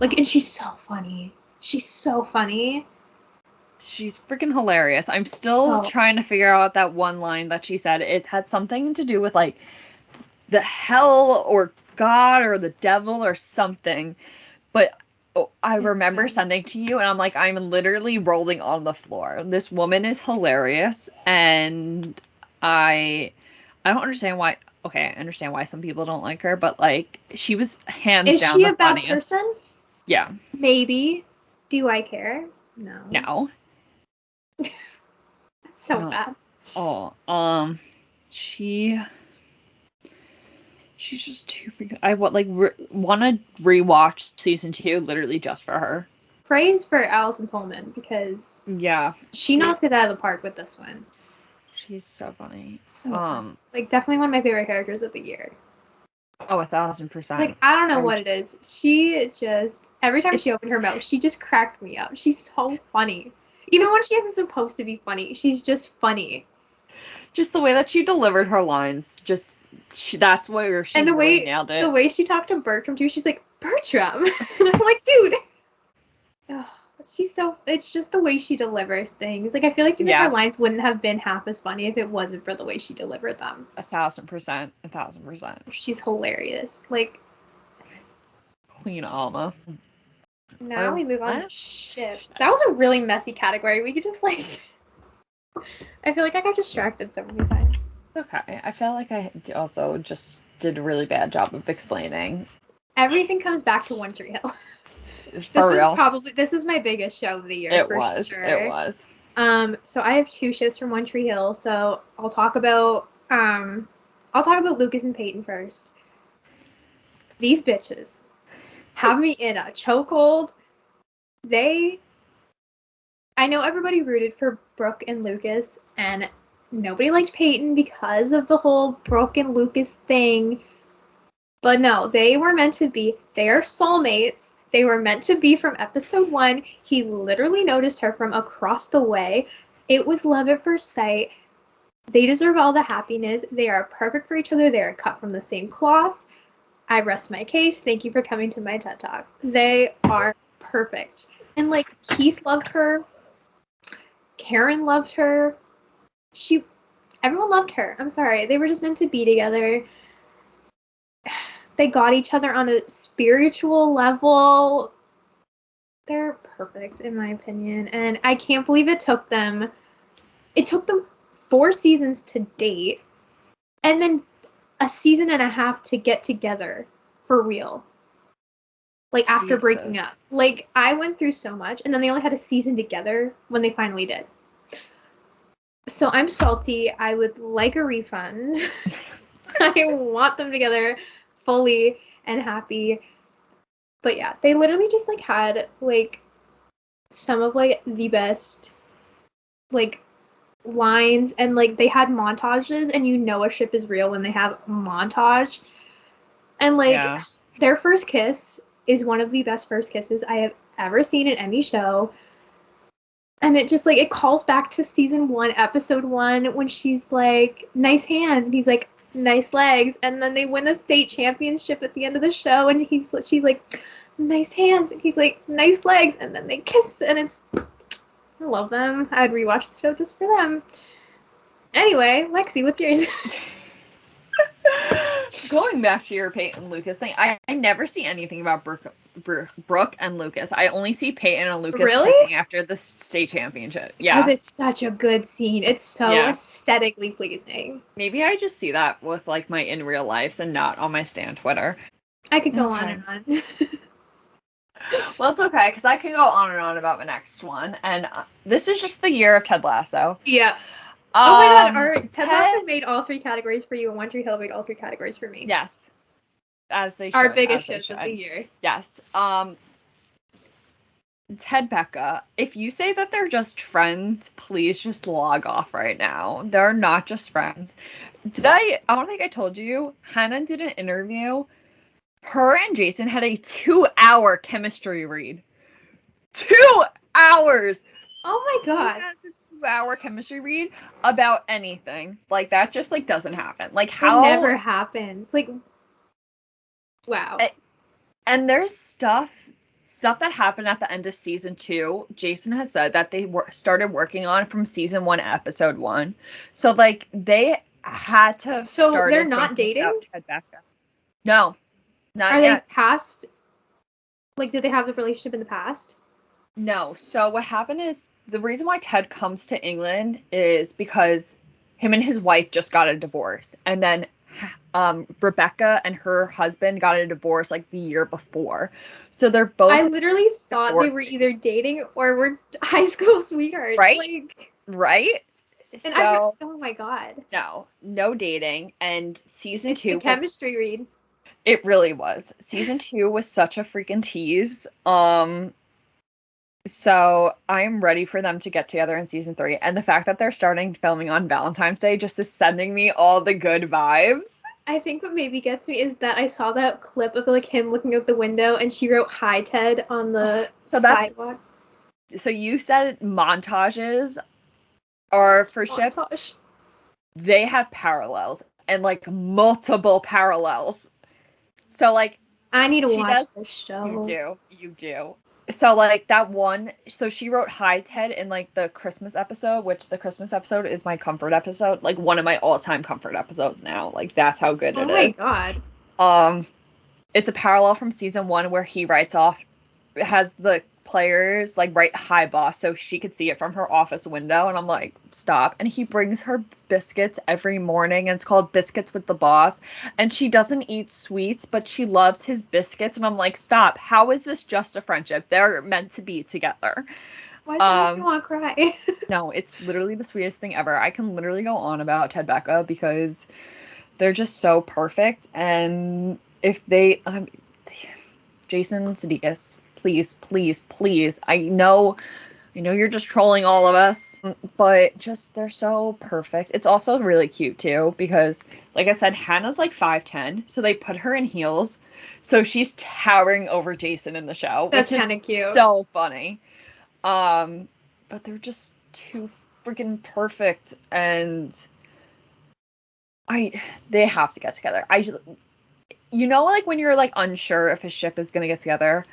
like, and she's so funny. She's freaking hilarious. I'm still trying to figure out that one line that she said. It had something to do with like the hell or God or the devil or something. But I remember sending to you, and I'm like, I'm literally rolling on the floor. This woman is hilarious, and I don't understand why. Okay, I understand why some people don't like her, but like she was hands down the funniest. Is she a bad person? Yeah. Maybe. Do I care? No. No. That's so bad. Oh, she's just too freaking. I want to rewatch season 2 literally just for her. Praise for Allison Tolman, because she knocked it out of the park with this one. She's so funny. So funny. Like definitely one of my favorite characters of the year. Oh, 1,000%. Like I don't know what it is. She just every time she opened her mouth, she just cracked me up. She's so funny. Even when she isn't supposed to be funny, she's just funny. Just the way that she delivered her lines, that's where she really nailed it. The way she talked to Bertram too, she's like, Bertram! And I'm like, dude! Oh, it's just the way she delivers things. Like, I feel like even her lines wouldn't have been half as funny if it wasn't for the way she delivered them. 1,000%. 1,000%. She's hilarious. Like, Queen Alma. Now we move on to ships. That was a really messy category. We could just like... I feel like I got distracted so many times. Okay. I feel like I also just did a really bad job of explaining. Everything comes back to One Tree Hill. This is my biggest show of the year. It was. So I have 2 shows from One Tree Hill. So I'll talk about Lucas and Peyton first. These bitches have me in a chokehold. I know everybody rooted for Brooke and Lucas, and nobody liked Peyton because of the whole Brooke and Lucas thing. But no, they were meant to be. They are soulmates. They were meant to be from episode 1. He literally noticed her from across the way. It was love at first sight. They deserve all the happiness. They are perfect for each other. They are cut from the same cloth. I rest my case. Thank you for coming to my TED Talk. They are perfect. And like Keith loved her. Karen loved her. Everyone loved her. I'm sorry. They were just meant to be together. They got each other on a spiritual level. They're perfect in my opinion. And I can't believe it took them 4 seasons to date. And then a season and a half to get together for real. Like after breaking up. Like I went through so much, and then they only had a season together when they finally did. So I'm salty. I would like a refund. I want them together fully and happy. But yeah, they literally just like had like some of like the best like lines, and like they had montages, and a ship is real when they have montage. And like their first kiss is one of the best first kisses I have ever seen in any show. And it just like it calls back to season 1, episode 1, when she's like, nice hands, and he's like, nice legs, and then they win the state championship at the end of the show, and she's like, nice hands, and he's like, nice legs, and then they kiss, and I love them. I'd rewatch the show just for them. Anyway, Lexie, what's yours? Going back to your Peyton Lucas thing, I never see anything about Brooke and Lucas. I only see Peyton and Lucas kissing after the state championship. Yeah. Because it's such a good scene. It's so aesthetically pleasing. Maybe I just see that with like my in real life and not on my Stan Twitter. I could go on and on. Well, it's okay, because I can go on and on about my next one. And this is just the year of Ted Lasso. Yeah. Oh my god, Ted Lasso made all 3 categories for you, and One Tree Hill made all 3 categories for me. Yes. As they should. Our biggest shows of the year. Yes. Ted, Becca, if you say that they're just friends, please just log off right now. They're not just friends. I don't think I told you, Hannah did an interview. Her and Jason had a 2-hour chemistry read. 2 hours! Oh my god. Who has a 2-hour chemistry read about anything? Like, that just, like, doesn't happen. Like, how... It never happens. Like, wow. And there's stuff that happened at the end of season 2, Jason has said that they started working on from season 1, episode 1. So, like, they had to have So they're not dating? No, not Are yet. they past? Like, did they have the relationship in the past? No. So what happened is, the reason why Ted comes to England is because him and his wife just got a divorce. And then Rebecca and her husband got a divorce, like, the year before. So they're both... I literally thought they were either dating or were high school sweethearts. Right? Like, right? And so, oh my god. No dating. And season 2 the chemistry read. It really was. Season 2 was such a freaking tease. So I'm ready for them to get together in season 3. And the fact that they're starting filming on Valentine's Day just is sending me all the good vibes. I think what maybe gets me is that I saw that clip of, like, him looking out the window and she wrote "Hi Ted" on the sidewalk. So you said montages are for ships. They have parallels, and, like, multiple parallels. So, like, I need to watch this show. You do. So, like, that one, so she wrote "Hi Ted" in, like, the Christmas episode, which the Christmas episode is my comfort episode, like, one of my all-time comfort episodes now. Like, that's how good it is. Oh my god. It's a parallel from season 1 where he has the players, like, write "Hi Boss" so she could see it from her office window, and I'm like, stop. And he brings her biscuits every morning, and it's called Biscuits with the Boss, and she doesn't eat sweets, but she loves his biscuits, and I'm like, stop. How is this just a friendship? They're meant to be together. Why do you want to cry? No, it's literally the sweetest thing ever. I can literally go on about Ted, Becca, because they're just so perfect, and if they Jason Sudeikis, please. I know you're just trolling all of us, but just, they're so perfect. It's also really cute too, because, like I said, Hannah's like 5'10", so they put her in heels, so she's towering over Jason in the show. That's kind of cute. So funny. But they're just too freaking perfect, and they have to get together. Like, when you're, like, unsure if a ship is gonna get together,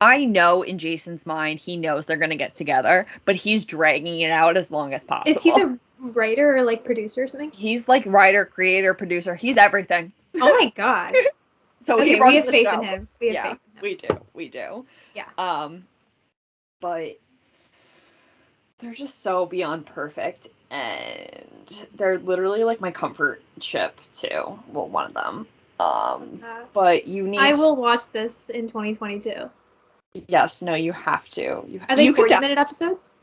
I know in Jason's mind he knows they're gonna get together, but he's dragging it out as long as possible. Is he the writer or, like, producer or something? He's, like, writer, creator, producer. He's everything. Oh my god. So okay, he runs we have the faith show. in him. We have faith in him. We do. Yeah. But they're just so beyond perfect, and they're literally, like, my comfort ship too. Well, one of them. But you need. I will watch this in 2022. Yes, no, you have to. Are they 40-minute episodes?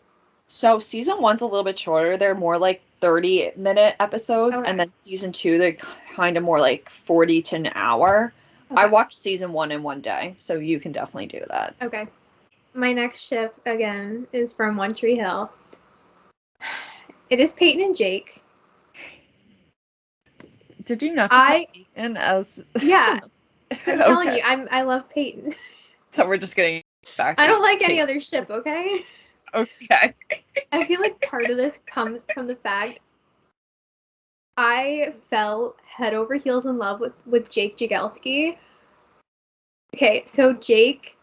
So season 1's a little bit shorter. They're more like 30-minute episodes, okay. And then season 2, they're kind of more like 40 to an hour. Okay. I watched season 1 in one day, so you can definitely do that. Okay. My next ship, again, is from One Tree Hill. It is Peyton and Jake. Did you not just like Peyton as... Yeah. I'm telling you, I love Peyton. So we're just getting back. I don't like any other ship, okay? Okay. I feel like part of this comes from the fact I fell head over heels in love with Jake Jagelski. Okay, so Jake,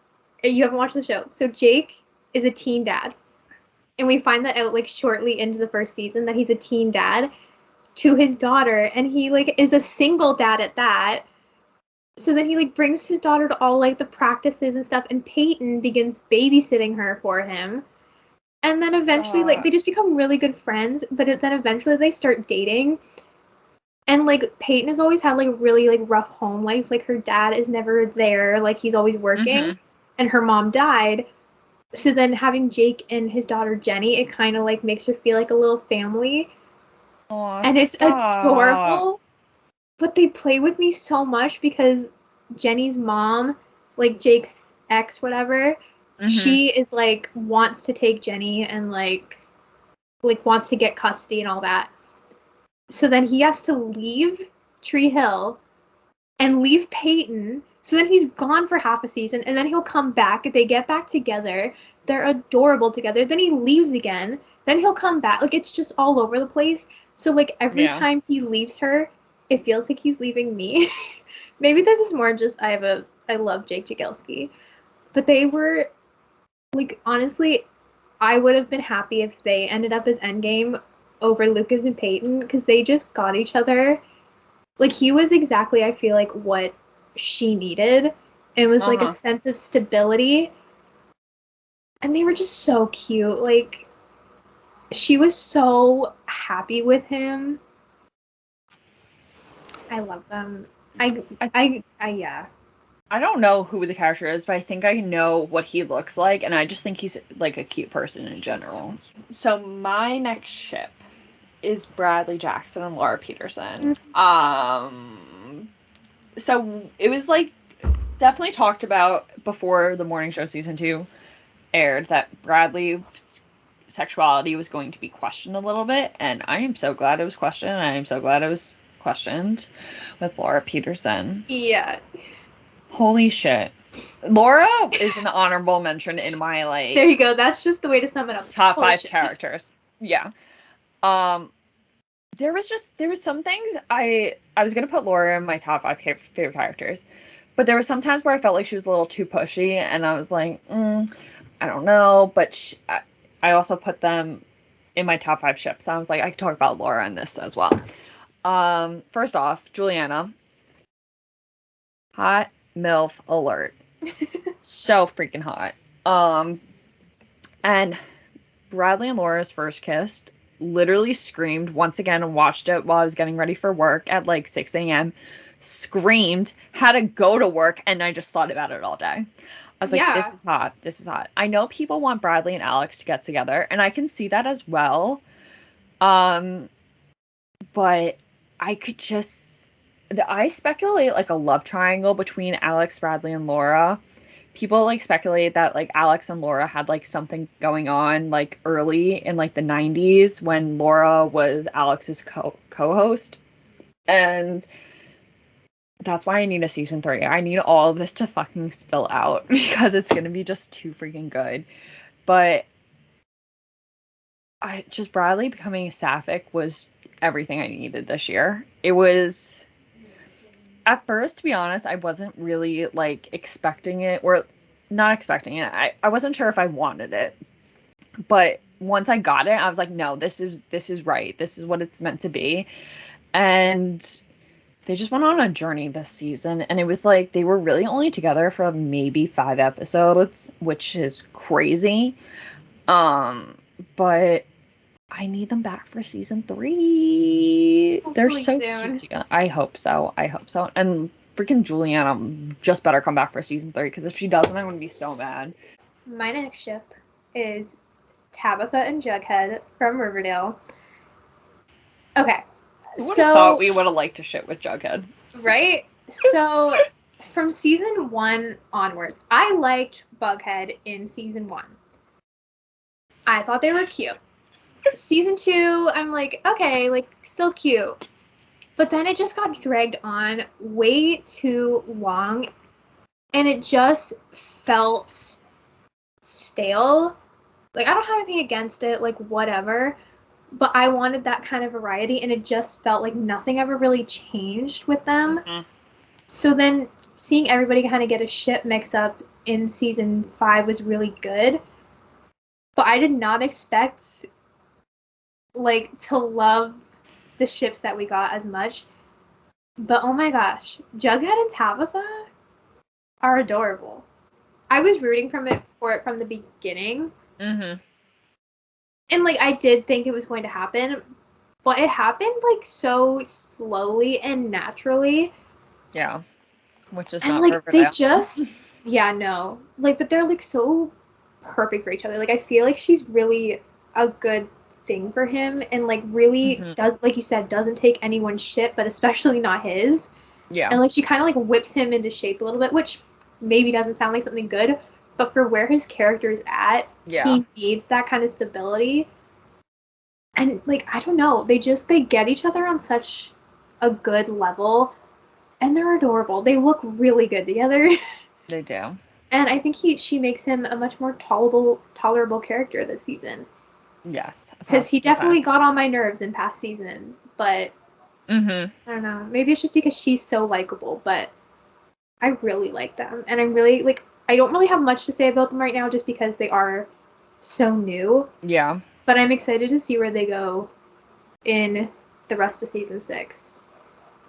you haven't watched the show. So Jake is a teen dad. And we find that out, like, shortly into the first season that he's a teen dad to his daughter, and he, like, is a single dad at that. So then he, like, brings his daughter to all, like, the practices and stuff, and Peyton begins babysitting her for him. And then eventually, like, they just become really good friends, but then eventually they start dating. And, like, Peyton has always had, like, a really, like, rough home life. Like, her dad is never there. Like, he's always working. Mm-hmm. and her mom died. So then having Jake and his daughter Jenny, it kind of like makes her feel like a little family. Aw, And it's stop. adorable. But they play with me so much because Jenny's mom, like Jake's ex, whatever, she is like wants to take Jenny and like wants to get custody and all that. So then he has to leave Tree Hill and leave Peyton. So then he's gone for half a season, and then he'll come back. They get back together. They're adorable together. Then he leaves again. Then he'll come back. Like, it's just all over the place. So, like, every time he leaves her, it feels like he's leaving me. Maybe this is more just I love Jake Jagielski. But they were, like, honestly, I would have been happy if they ended up as Endgame over Lucas and Peyton, because they just got each other. Like, he was exactly, I feel like, what she needed. It was, like, a sense of stability. And they were just so cute. Like, she was so happy with him. I love them. Yeah. I don't know who the character is, but I think I know what he looks like, and I just think he's, like, a cute person in general. So my next ship is Bradley Jackson and Laura Peterson. So it was, like, definitely talked about before the morning show season 2 aired that Bradley's sexuality was going to be questioned a little bit, and I am so glad it was questioned, and I am so glad it was questioned with Laura Peterson. Yeah. Holy shit. Laura is an honorable mention in my, like... There you go. That's just the way to sum it up. Top 5 characters. Yeah. There was some things I was going to put Laura in my top 5 favorite characters, but there were some times where I felt like she was a little too pushy, and I was like, I don't know, but I also put them in my top 5 ships. I was like, I could talk about Laura in this as well. First off, Juliana. Hot MILF alert. So freaking hot. And Bradley and Laura's first kiss, literally screamed once again and watched it while I was getting ready for work at like 6 a.m. Screamed, had to go to work, and I just thought about it all day. I was like, this is hot. This is hot. I know people want Bradley and Alex to get together, and I can see that as well. But I could just... I speculate, like, a love triangle between Alex, Bradley, and Laura. People, like, speculate that, like, Alex and Laura had, like, something going on, like, early in, like, the 90s when Laura was Alex's co-host. And that's why I need a season 3. I need all of this to fucking spill out because it's going to be just too freaking good. But just Bradley becoming a sapphic was everything I needed this year. It was... At first, to be honest, I wasn't really, like, expecting it, or not expecting it. I wasn't sure if I wanted it. But once I got it, I was like, no, this is right. This is what it's meant to be. And they just went on a journey this season, and it was like they were really only together for maybe 5 episodes, which is crazy. But I need them back for season 3. Hopefully they're so soon. cute together. I hope so. And freaking Juliana just better come back for season 3, because if she doesn't, I'm going to be so mad. My next ship is Tabitha and Jughead from Riverdale. Okay. Who would have thought we would have liked to ship with Jughead? Right? So, from season 1 onwards, I liked Bughead in season 1. I thought they were cute. Season 2, I'm like, okay, like, still cute. But then it just got dragged on way too long, and it just felt stale. Like, I don't have anything against it, like, whatever, but I wanted that kind of variety, and it just felt like nothing ever really changed with them. Mm-hmm. So then seeing everybody kind of get a ship mix up in season 5 was really good, but I did not expect, like, to love the ships that we got as much. But oh my gosh, Jughead and Tabitha are adorable. I was rooting for it from the beginning. Mm-hmm. And, like, I did think it was going to happen, but it happened, like, so slowly and naturally. Yeah. Which is and, not like, Riverdale. they just Yeah, no. Like, but they're like so perfect for each other. Like, I feel like she's really a good thing for him and like really Hmm. does, like you said, doesn't take anyone's shit, but especially not his. Yeah. And like she kind of like whips him into shape a little bit, which maybe doesn't sound like something good, but for where his character is at, Yeah. he needs that kind of stability. And like I don't know, they get each other on such a good level, and they're adorable. They look really good together. They do. And I think she makes him a much more tolerable character this season. Yes. Because he 1,000%. definitely got on my nerves in past seasons, but Mm-hmm. I don't know. Maybe it's just because she's so likable, but I really like them. And I'm really like I don't really have much to say about them right now just because they are so new, Yeah. but I'm excited to see where they go in the rest of season 6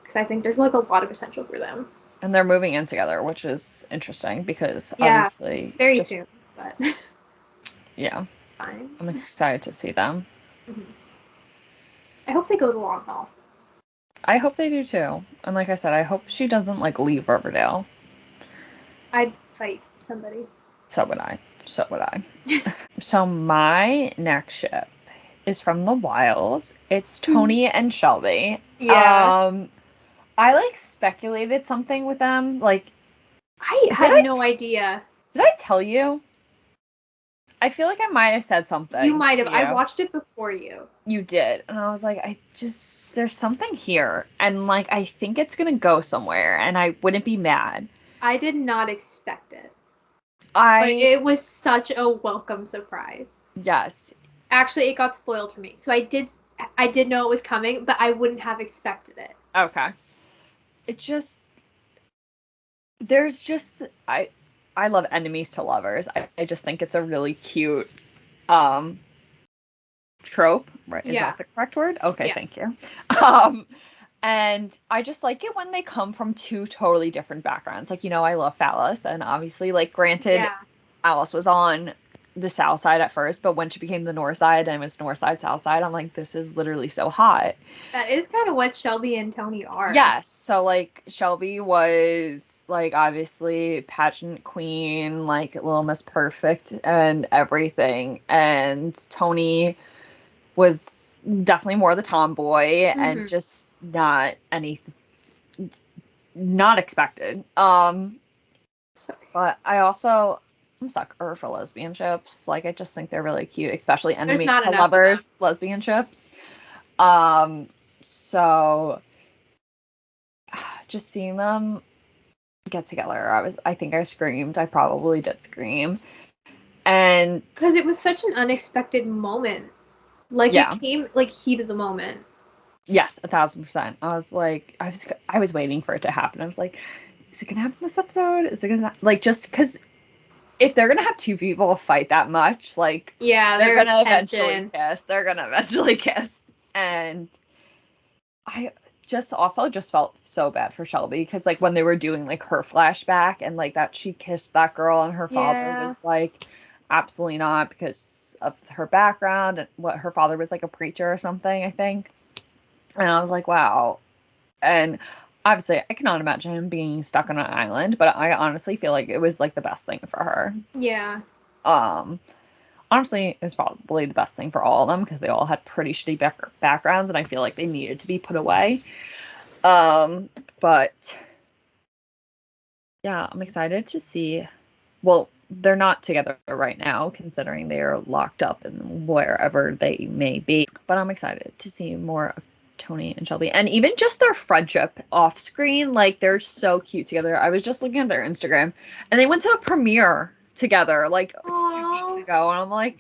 because I think there's like a lot of potential for them. And they're moving in together, which is interesting because Yeah, obviously very just soon, but yeah, fine. I'm excited to see them. Mhm. I hope they go the long haul. I hope they do too. And like I said, I hope she doesn't like leave Riverdale. I'd fight somebody. So would I. So would I. So my next ship is from the Wilds. It's Tony and Shelby. Yeah. I like speculated something with them. Like, I did had I no idea. did I tell you? I feel like I might have said You something might have. to I you. watched it before you. You did. And I was like, there's something here. And like, I think it's gonna go somewhere. And I wouldn't be mad. I did not expect it. But I, it was such a welcome surprise. yes. Actually, it got spoiled for me. So I did know it was coming, but I wouldn't have expected it. Okay. It just, there's just, I love enemies to lovers. I just think it's a really cute, um, trope, right? Is Yeah. that the correct word? Okay, Yeah. thank you. Um, and I just like it when they come from two totally different backgrounds. Like, I love Phallus, and obviously, like, granted, Yeah. Alice was on the south side at first, but when she became the north side and it was north side, south side, I'm like, this is literally so hot. That is kind of what Shelby and Tony are. Yes, so like Shelby was like obviously pageant queen, like Little Miss Perfect and everything, and Tony was definitely more the tomboy and Mm-hmm. just not expected. Sorry. But I'm a sucker for lesbian ships. Like I just think they're really cute, especially There's enemies not to enough of them. lovers lesbian ships. So just seeing them get together, I think I screamed. I probably did scream. And Because it was such an unexpected moment. Like it yeah, came like heat of the moment. yes, 1,000%. I was like, I was waiting for it to happen. I was like, is it gonna happen this episode? Is it gonna like just because if they're gonna have two people fight that much, like Yeah, they're there's gonna eventually tension. kiss. They're gonna eventually kiss. And I just felt so bad for Shelby because like when they were doing like her flashback and like that she kissed that girl and her father Yeah. was like absolutely not because of her background and what her father was like a preacher or something, I think. And I was like, wow. And obviously I cannot imagine him being stuck on an island, but I honestly feel like it was like the best thing for her. Yeah. Um Honestly, it was probably the best thing for all of them because they all had pretty shitty backgrounds and I feel like they needed to be put away. But yeah, I'm excited to see. Well, they're not together right now, considering they are locked up in wherever they may be. But I'm excited to see more of Tony and Shelby, and even just their friendship off screen. Like they're so cute together. I was just looking at their Instagram, and they went to a premiere together like 2 weeks Aww. ago, and I'm like,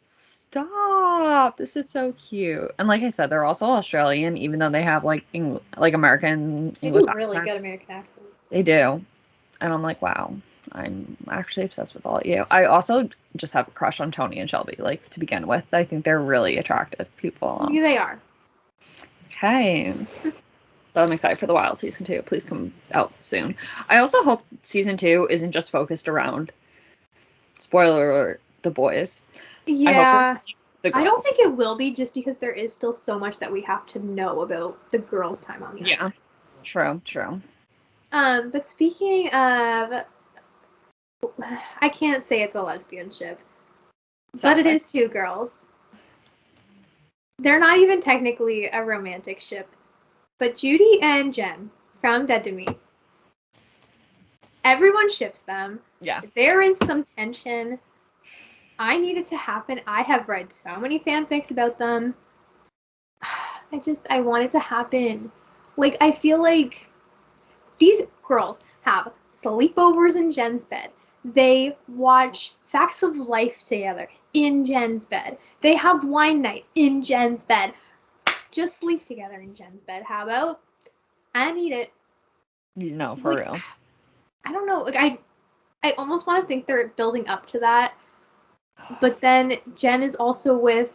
stop! This is so cute. And like I said, they're also Australian, even though they have like like American They English do really good accents. American accent. They do. And I'm like, wow, I'm actually obsessed with all of you. I also just have a crush on Tony and Shelby, like to begin with. I think they're really attractive people. Yeah, they are. Okay. So I'm excited for the Wild season 2. Please come out soon. I also hope season 2 isn't just focused around, spoiler alert, the boys. I hope Yeah. the girls. I don't think it will be just because there is still so much that we have to know about the girls' time on the Yeah. island. True. But speaking of I can't say it's a lesbian ship, but it is two girls. They're not even technically a romantic ship, but Judy and Jen from Dead to Me. Everyone ships them. Yeah. There is some tension. I need it to happen. I have read so many fanfics about them. I want it to happen. Like, I feel like these girls have sleepovers in Jen's bed. They watch Facts of Life together in Jen's bed. They have wine nights in Jen's bed. Just sleep together in Jen's bed. How about? I need it. No, for real. I don't know. Like, I almost want to think they're building up to that. But then Jen is also with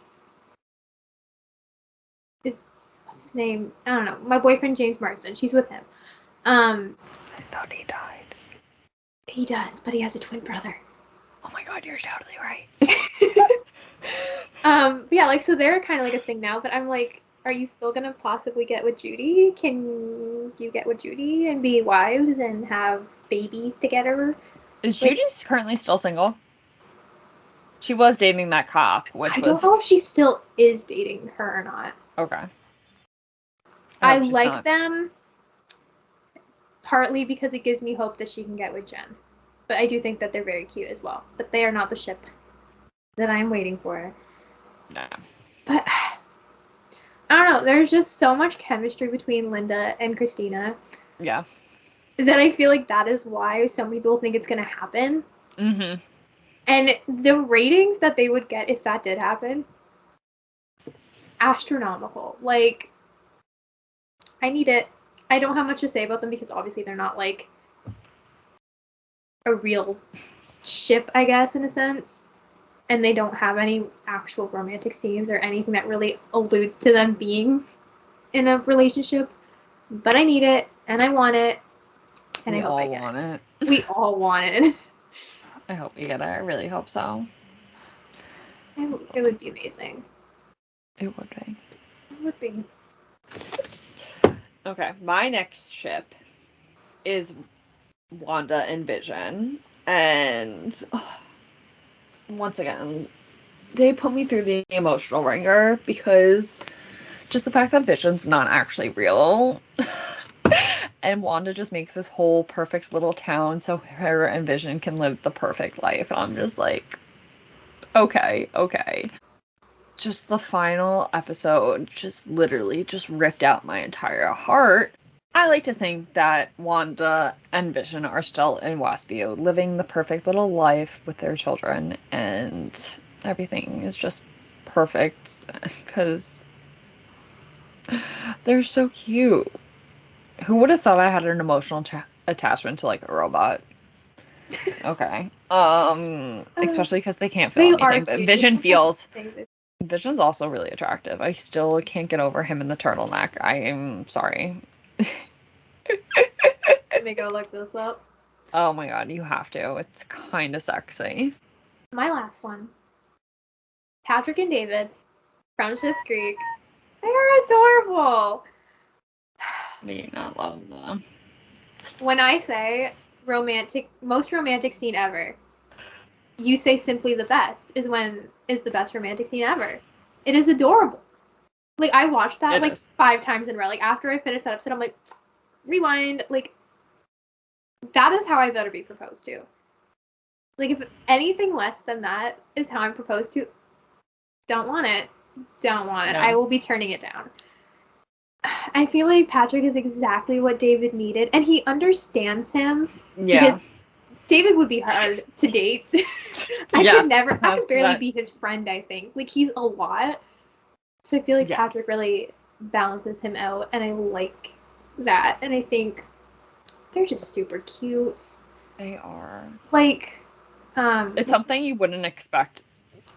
what's his name? I don't know. My boyfriend James Marsden. She's with him. I thought he died. He does, but he has a twin brother. Oh my god, you're totally right. But yeah, like, so they're kind of like a thing now, but I'm like, are you still gonna possibly get with Judy? Can you get with Judy and be wives and have babies together? Is Judy currently still single? She was dating that cop, which I don't know if she still is dating her or not. Okay. I like them partly because it gives me hope that she can get with Jen. But I do think that they're very cute as well. But they are not the ship that I'm waiting for. No. But I don't know. There's just so much chemistry between Linda and Christina. Yeah. That I feel like that is why so many people think it's going to happen. Mm-hmm. And the ratings that they would get if that did happen, astronomical. Like, I need it. I don't have much to say about them because obviously they're not like a real ship, I guess, in a sense. And they don't have any actual romantic scenes or anything that really alludes to them being in a relationship. But I need it, and I want it, and I hope I get it. We all want it. I hope we get it. I really hope so. It would be amazing. It would be. It would be. Okay, my next ship is Wanda and Vision. And once again, they put me through the emotional ringer because just the fact that Vision's not actually real. And Wanda just makes this whole perfect little town so her and Vision can live the perfect life. And I'm just like, okay. Just the final episode just literally just ripped out my entire heart. I like to think that Wanda and Vision are still in Westview, living the perfect little life with their children, and everything is just perfect because they're so cute. Who would have thought I had an emotional attachment to like a robot? Okay. Especially because they can't feel anything. But Vision's also really attractive. I still can't get over him in the turtleneck. I am sorry. Let me go look this up. Oh my god, you have to. It's kind of sexy. My last one. Patrick and David from Schitt's Creek. They are adorable. Do you not love them? When I say most romantic scene ever, you say simply the best is the best romantic scene ever. It is adorable. Like, I watched that 5 times in a row. Like, after I finished that episode, I'm like, rewind. Like, that is how I better be proposed to. Like, if anything less than that is how I'm proposed to, don't want it. Don't want it. No. I will be turning it down. I feel like Patrick is exactly what David needed, and he understands him. Yeah. Because David would be hard to date. I could barely be his friend, I think. Like, he's a lot. So I feel like Patrick really balances him out, and I like that. And I think they're just super cute. They are. Like, it's something you wouldn't expect,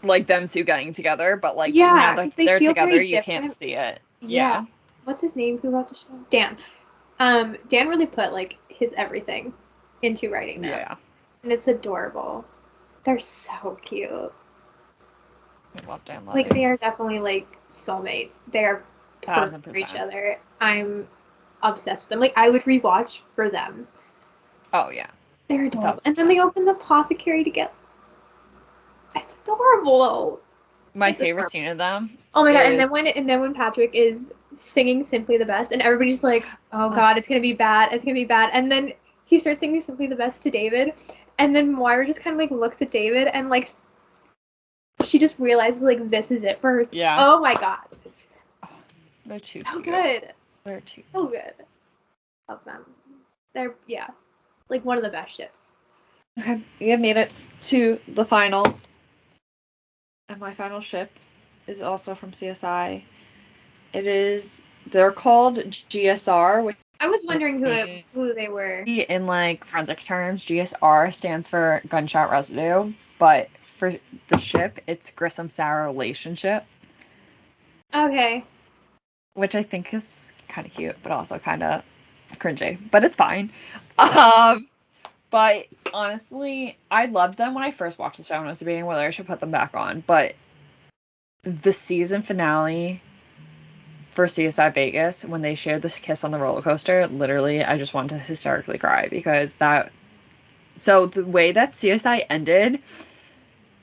like, them two getting together, but, like, now that they're together, you can't see it. Yeah. What's his name? Who wrote the show? Dan. Dan really put, like, his everything into writing them. Yeah. And it's adorable. They're so cute. I love Dan. Like, they are definitely, like, soulmates. They're perfect for each other. I'm obsessed with them. Like, I would rewatch for them. Oh, yeah. They're That adorable. was And then they open the apothecary together. It's adorable though. my It's favorite adorable. scene of them. Oh my god! is, And then when Patrick is singing "Simply the Best," and everybody's like, "Oh god, it's gonna be bad. It's gonna be bad." And then he starts singing "Simply the Best" to David, and then Moira just kind of like looks at David and like she just realizes like this is it for her. Yeah. Oh my god. They're too So cute. good. They're too So good. Love them. They're like one of the best ships. Okay, we have made it to the final. And my final ship is also from CSI. They're called GSR, which I was wondering who they were. in like forensic terms, GSR stands for gunshot residue, but for the ship, it's Grissom Sour Relationship, Okay. which I think is kind of cute, but also kind of cringy, but it's fine. But honestly, I loved them when I first watched the show and I was debating whether I should put them back on, but the season finale for CSI Vegas, when they shared this kiss on the roller coaster, literally, I just wanted to hysterically cry because so the way that CSI ended,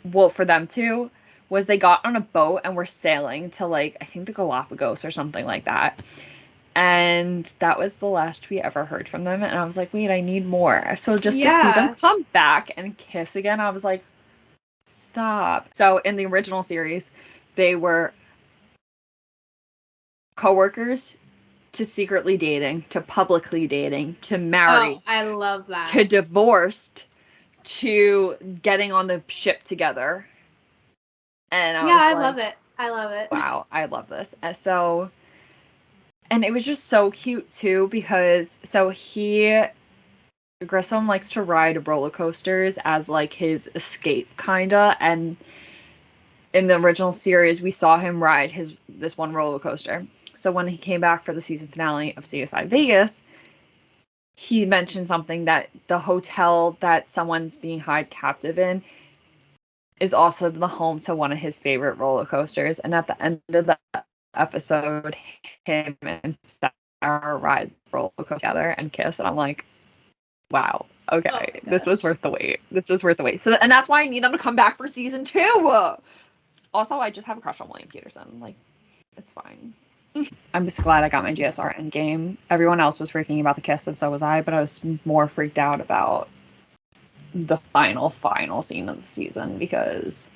well, for them too, was they got on a boat and were sailing to like, I think the Galapagos or something like that. And that was the last we ever heard from them. And I was like, wait, I need more. So just to see them come back and kiss again, I was like, stop. So in the original series, they were co-workers to secretly dating to publicly dating to married. Oh, I love that. To divorced to getting on the ship together. And I love it. I love it. Wow, I love this. And it was just so cute too because Grissom likes to ride roller coasters as like his escape kinda, and in the original series we saw him ride this one roller coaster. So when he came back for the season finale of CSI Vegas, he mentioned something that the hotel that someone's being held captive in is also the home to one of his favorite roller coasters. And at the end of the episode, him and Sarah ride roller coaster together and kiss, and I'm like, wow, okay, this was worth the wait. This was worth the wait. So, and that's why I need them to come back for season 2. Also, I just have a crush on William Peterson. Like, it's fine. I'm just glad I got my GSR endgame. Everyone else was freaking about the kiss, and so was I, but I was more freaked out about the final scene of the season because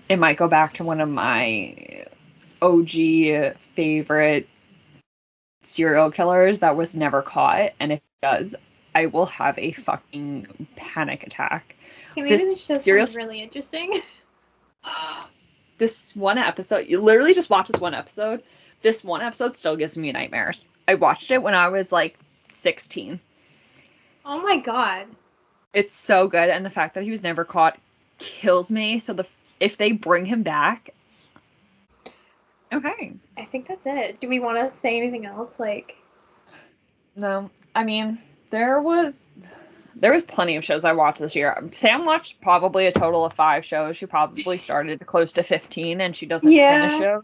it might go back to one of my OG favorite serial killers that was never caught, and if it does, I will have a fucking panic attack. Okay, maybe this show sounds really interesting. This one episode, you literally just watch this one episode. This one episode still gives me nightmares. I watched it when I was like 16. Oh my god. It's so good, and the fact that he was never caught kills me. So if they bring him back, okay. I think that's it. Do we want to say anything else? Like, no. I mean, there was plenty of shows I watched this year. Sam watched probably a total of 5 shows. She probably started close to 15, and she doesn't finish shows.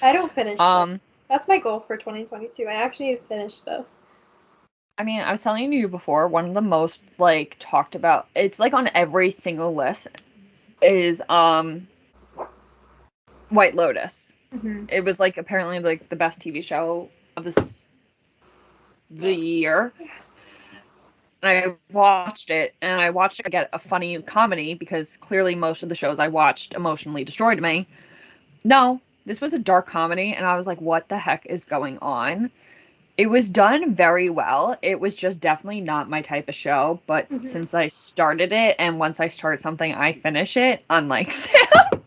I don't finish. That's my goal for 2022. I actually finished stuff. I mean, I was telling you before, one of the most like talked about, it's like on every single list, is White Lotus. Mm-hmm. It was like apparently like the best TV show of the year. And I watched it to get a funny comedy because clearly most of the shows I watched emotionally destroyed me. No, this was a dark comedy, and I was like, what the heck is going on? It was done very well. It was just definitely not my type of show, but since I started it, and once I start something, I finish it, unlike Sam.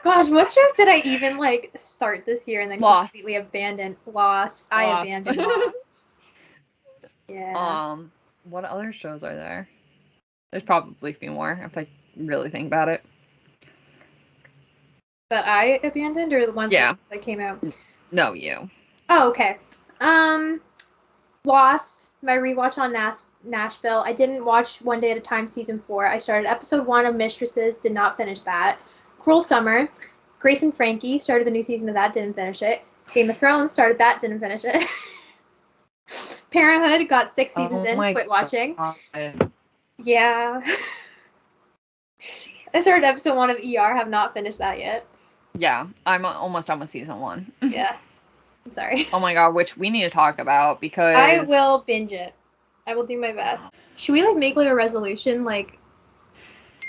Gosh, what shows did I even like start this year and then Lost. completely abandoned? Lost. I abandoned Lost. Yeah. What other shows are there? There's probably a few more if I really think about it. That I abandoned, or the ones that came out? No, you. Oh, okay. Lost, my rewatch on Nashville. I didn't watch One Day at a Time season 4. I started episode 1 of Mistresses, did not finish that. Cruel Summer, Grace and Frankie, started the new season of that, didn't finish it. Game of Thrones, started that, didn't finish it. Parenthood got 6 seasons Oh in, my quit watching. God. Yeah. I started episode 1 of ER, have not finished that yet. Yeah, I'm almost done with season 1. Yeah. I'm sorry. Oh my God, which we need to talk about because I will binge it. I will do my best. Should we make a resolution?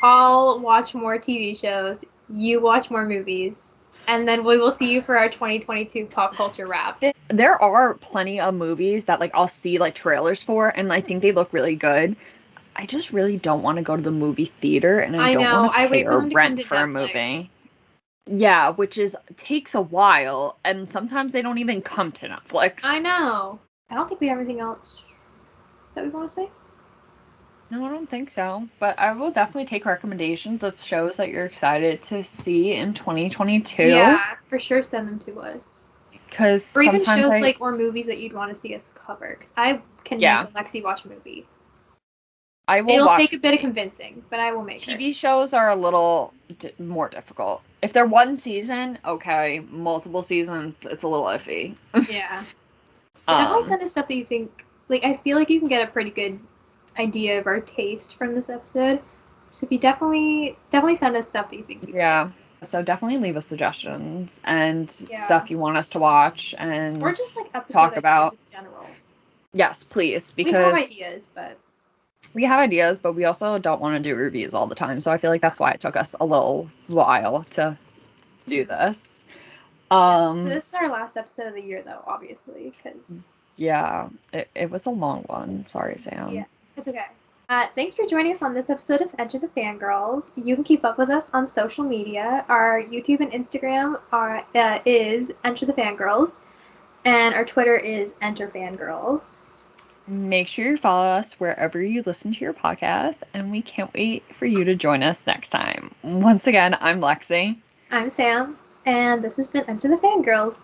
I'll watch more TV shows, you watch more movies, and then we will see you for our 2022 pop culture wrap. There are plenty of movies that I'll see trailers for, and I think they look really good. I just really don't want to go to the movie theater, and I don't want to pay or rent for a movie. Yeah, which takes a while, and sometimes they don't even come to Netflix. I know. I don't think we have anything else that we want to say. No, I don't think so. But I will definitely take recommendations of shows that you're excited to see in 2022. Yeah, for sure send them to us. Or even shows or movies that you'd want to see us cover. Because I can make Alexie watch a movie. It'll take a bit of convincing, but I will make TV shows are a little more difficult. If they're one season, okay. Multiple seasons, it's a little iffy. Yeah. Definitely send us stuff that you think... I feel like you can get a pretty good idea of our taste from this episode. So if you definitely send us stuff that you think. Yeah. So definitely leave us suggestions and stuff you want us to watch and or just episode talk about in general. Yes, please, because we have ideas, but we also don't want to do reviews all the time. So I feel like that's why it took us a little while to do this. So this is our last episode of the year, though, obviously, because it was a long one. Sorry, Sam. Yeah. It's okay. Thanks for joining us on this episode of Enter the Fangirls. You can keep up with us on social media. Our YouTube and Instagram is Enter the Fangirls, and our Twitter is Enter Fangirls. Make sure you follow us wherever you listen to your podcast, and we can't wait for you to join us next time. Once again, I'm Lexie. I'm Sam, and this has been Enter the Fangirls.